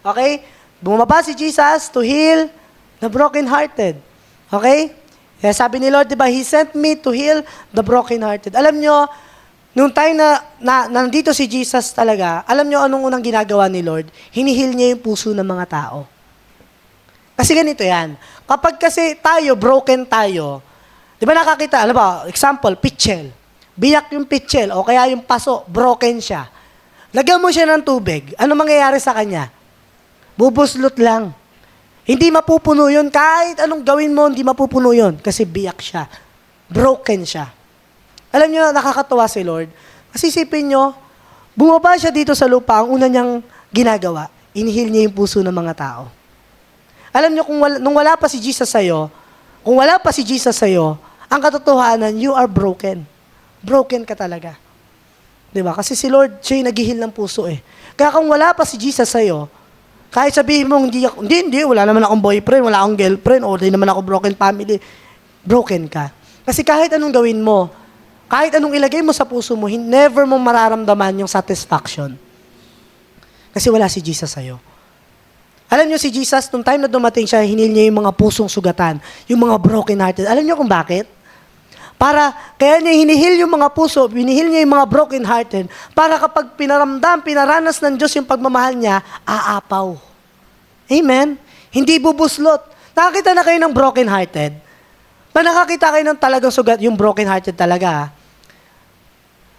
Okay? Bumaba si Jesus to heal the broken-hearted. Okay? Kaya sabi ni Lord, diba, He sent me to heal the broken-hearted. Alam nyo, nung time na nandito si Jesus talaga, alam nyo anong unang ginagawa ni Lord? Hinihil niya yung puso ng mga tao. Kasi ganito yan. Kapag kasi tayo, broken tayo, di ba nakakita, alam ba, example, pitchel. Biyak yung pitchel, o kaya yung paso, broken siya. Lagyan mo siya ng tubig, ano mangyayari sa kanya? Bubuslot lang. Hindi mapupuno yun. Kahit anong gawin mo, hindi mapupuno yun. Kasi biyak siya. Broken siya. Alam niyo, nakakatuwa si Lord. Kasi isipin niyo, bumaba siya dito sa lupa, ang una niyang ginagawa, inihil niya yung puso ng mga tao. Alam niyo, nung wala pa si Jesus sa'yo, ang katotohanan, you are broken. Broken ka talaga. Diba? Kasi si Lord, siya yung naghihil ng puso eh. Kaya kung wala pa si Jesus sa'yo, kahit sabihin mo, hindi, wala naman akong boyfriend, wala akong girlfriend, o hindi naman ako broken family, broken ka. Kasi kahit anong gawin mo, kahit anong ilagay mo sa puso mo, never mo mararamdaman yung satisfaction. Kasi wala si Jesus sa'yo. Alam niyo si Jesus, nung time na dumating siya, hinil niya yung mga pusong sugatan, yung mga broken hearted. Alam niyo kung bakit? Kaya niya hinihil yung mga puso, hinihil niya yung mga broken hearted, para kapag pinaranas ng Diyos yung pagmamahal niya, aapaw. Amen? Hindi bubuslot. Nakakita na kayo ng broken hearted? Nakakita kayo ng talagang sugat, yung broken hearted talaga.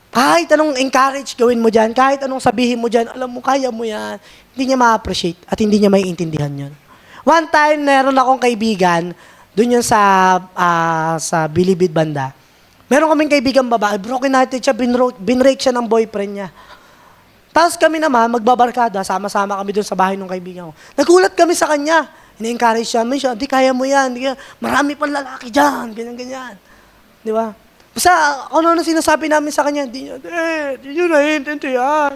Kahit anong encourage gawin mo dyan, kahit anong sabihin mo dyan, alam mo, kaya mo yan, hindi niya ma-appreciate at hindi niya maiintindihan yun. One time, meron akong kaibigan, doon yun sa Bilibid banda. Meron kaming kaibigan babae, broken-hearted siya, binrake siya ng boyfriend niya. Tapos kami naman, magbabarkada, sama-sama kami doon sa bahay ng kaibigan ko. Nagulat kami sa kanya. Ini-encourage siya, hindi kaya mo yan, marami pang lalaki dyan, ganyan-ganyan. Di ba? Basta, ano sinasabi namin sa kanya, hindi niyo naiintindihan.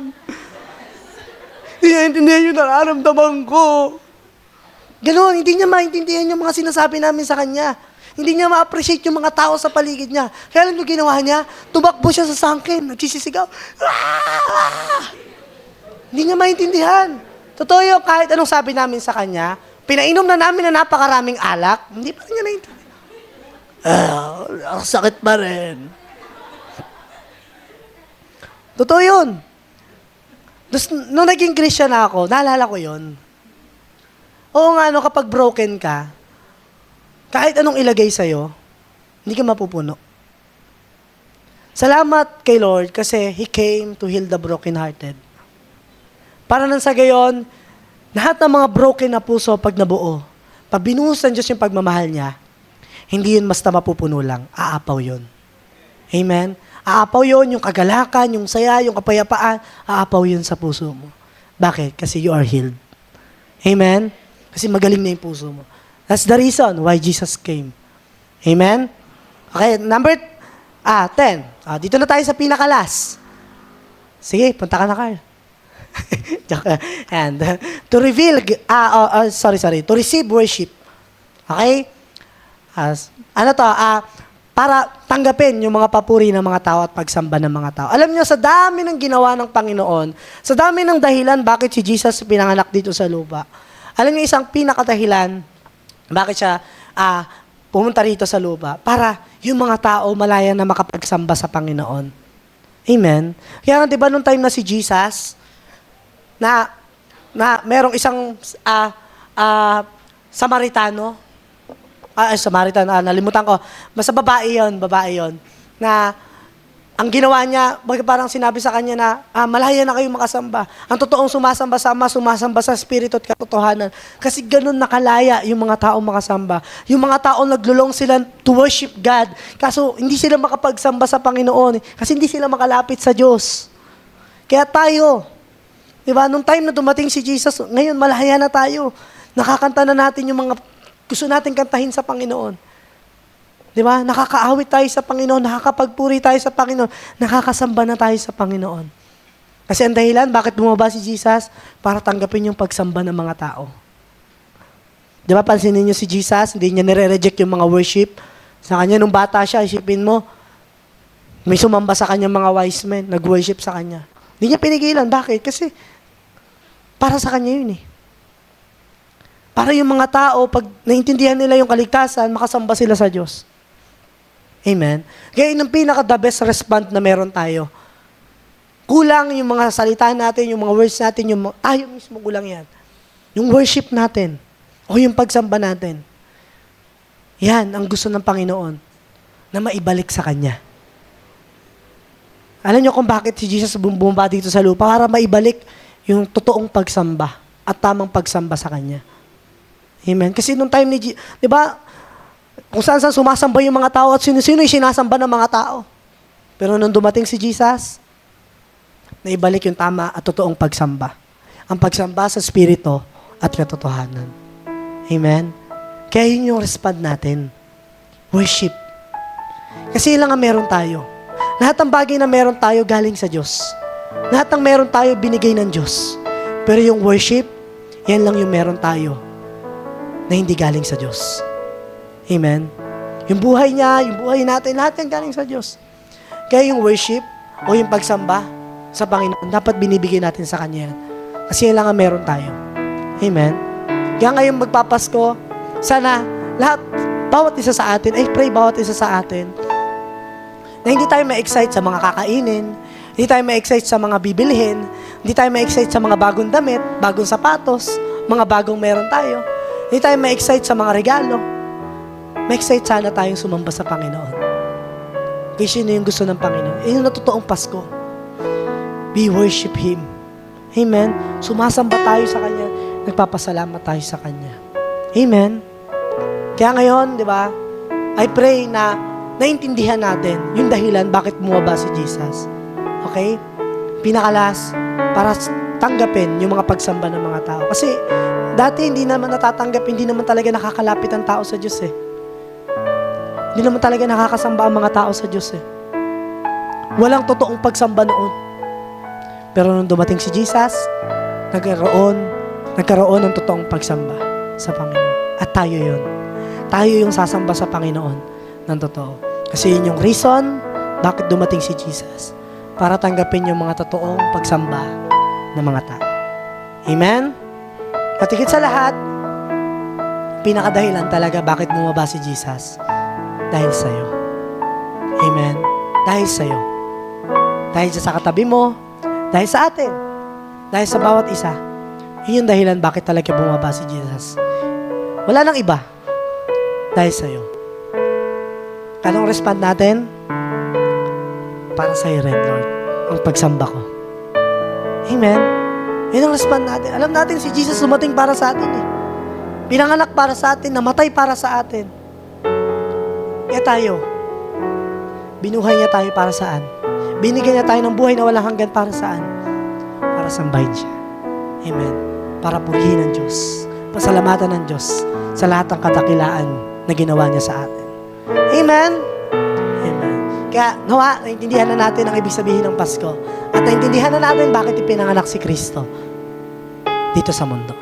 Hindi niya intindihan yung nararamdaman ko. Ganon, hindi niya maintindihan yung mga sinasabi namin sa kanya. Hindi niya ma-appreciate yung mga tao sa paligid niya. Kaya alam niyo ginawa niya? Tumakbo siya sa sangkin, nagsisisigaw. Ah! Hindi niya maintindihan. Totoo yun, kahit anong sabi namin sa kanya, pinainom na namin na napakaraming alak, hindi pa niya naiintindihan. Ang sakit pa rin. Totoo yun. Nung naging Christian ako, naalala ko yun. Oo nga, kapag broken ka, kahit anong ilagay sa'yo, hindi ka mapupuno. Salamat kay Lord kasi He came to heal the brokenhearted. Para nang sa gayon, lahat ng mga broken na puso pag nabuo, pag binuhos ng Diyos yung pagmamahal niya, hindi yun basta mapupuno lang, aapaw yun. Amen? Aapaw yun, yung kagalakan, yung saya, yung kapayapaan, aapaw yun sa puso mo. Bakit? Kasi you are healed. Amen? Kasi magaling na yung puso mo. That's the reason why Jesus came. Amen? Okay, number 10. Dito na tayo sa pinakalas. Sige, punta ka na, Carl. And to reveal, to receive worship. Okay? Para tanggapin yung mga papuri ng mga tao at pagsamba ng mga tao. Alam niyo, sa dami ng ginawa ng Panginoon, sa dami ng dahilan bakit si Jesus pinanganak dito sa lupa, alam niyo isang pinakadahilan bakit siya pumunta rito sa lupa? Para yung mga tao malaya na makapagsamba sa Panginoon. Amen? Kaya di ba nung time na si Jesus, na merong isang Samaritano, nalimutan ko. Basta babae yon, na ang ginawa niya, parang sinabi sa kanya na, malaya na kayo makasamba. Ang totoong sumasamba sa Ama, sumasamba sa Espiritu at katotohanan. Kasi ganun nakalaya yung mga tao makasamba. Yung mga tao naglulong sila to worship God. Kaso hindi sila makapagsamba sa Panginoon. Kasi hindi sila makalapit sa Diyos. Kaya tayo, di ba, nung time na dumating si Jesus, ngayon malaya na tayo. Nakakanta na natin yung mga gusto natin kantahin sa Panginoon. Di ba? Nakakaawit tayo sa Panginoon, nakakapagpuri tayo sa Panginoon, nakakasamba na tayo sa Panginoon. Kasi ang dahilan, bakit bumaba si Jesus? Para tanggapin yung pagsamba ng mga tao. Di ba, pansinin niyo si Jesus, hindi niya nire-reject yung mga worship. Sa kanya, nung bata siya, isipin mo, may sumamba sa kanya mga wise men, nag-worship sa kanya. Hindi niya pinigilan. Bakit? Kasi, para sa kanya yun eh. Para yung mga tao, pag naintindihan nila yung kaligtasan, makasamba sila sa Diyos. Amen? Kaya yun ang pinaka-the best respond na meron tayo. Kulang yung mga salita natin, yung mga words natin, tayo mismo kulang yan. Yung worship natin, o yung pagsamba natin. Yan ang gusto ng Panginoon, na maibalik sa Kanya. Alam niyo kung bakit si Jesus bumaba dito sa lupa? Para maibalik yung totoong pagsamba at tamang pagsamba sa Kanya. Amen? Kasi nung time ni Jesus, di ba, kung saan sumasamba yung mga tao at sino-sino yung sinasamba ng mga tao. Pero nung dumating si Jesus, naibalik yung tama at totoong pagsamba. Ang pagsamba sa Espiritu at katotohanan. Amen? Kaya yun yung respond natin. Worship. Kasi lang ang meron tayo. Lahat ng bagay na meron tayo galing sa Diyos. Lahat ng meron tayo binigay ng Diyos. Pero yung worship, yan lang yung meron tayo na hindi galing sa Diyos. Amen? Yung buhay niya, yung buhay natin, lahat yan galing sa Diyos. Kaya yung worship o yung pagsamba sa Panginoon, dapat binibigay natin sa Kanya yan. Kasi yan lang ang meron tayo. Amen? Kaya ngayong magpapasko, sana lahat, bawat isa sa atin, pray bawat isa sa atin, na hindi tayo ma-excite sa mga kakainin, hindi tayo ma-excite sa mga bibilhin, hindi tayo ma-excite sa mga bagong damit, bagong sapatos, mga bagong meron tayo, hindi tayo ma-excite sa mga regalo. Ma-excite sana tayong sumamba sa Panginoon. Kasi yun yung gusto ng Panginoon. Yun yung totoong Pasko. We worship Him. Amen? Sumasamba tayo sa Kanya. Nagpapasalamat tayo sa Kanya. Amen? Kaya ngayon, di ba, I pray na naintindihan natin yung dahilan bakit bumaba si Jesus. Okay? Pinakalas, para tanggapin yung mga pagsamba ng mga tao. Kasi, dati hindi naman natatanggap, hindi naman talaga nakakalapit ang tao sa Diyos eh. Hindi naman talaga nakakasamba ang mga tao sa Diyos eh. Walang totoong pagsamba noon. Pero nung dumating si Jesus, nagkaroon ng totoong pagsamba sa Panginoon. At tayo yun. Tayo yung sasamba sa Panginoon ng totoo. Kasi yun yung reason bakit dumating si Jesus. Para tanggapin yung mga totoong pagsamba ng mga tao. Amen? At higit sa lahat, pinakadahilan talaga bakit bumaba si Jesus. Dahil sa'yo. Amen? Dahil sa'yo. Dahil sa katabi mo, dahil sa atin, dahil sa bawat isa. Yun yung dahilan bakit talaga bumaba si Jesus. Wala nang iba. Dahil sa'yo. Anong respond natin? Para sa'yo rin, Lord, ang pagsamba ko. Amen? Yun ang respond natin. Alam natin si Jesus dumating para sa atin eh. Pinanganak para sa atin, namatay para sa atin. Kaya tayo, binuhay niya tayo para saan? Binigyan niya tayo ng buhay na walang hanggan para saan? Para sambahin siya. Amen. Para purihin ang Diyos. Pasalamatan ng Diyos sa lahat ng kadakilaan na ginawa niya sa atin. Amen? Amen. Kaya, nawa, naintindihan na natin ang ibig sabihin ng Pasko. At naintindihan na natin bakit ipinanganak si Kristo dito sa mundo.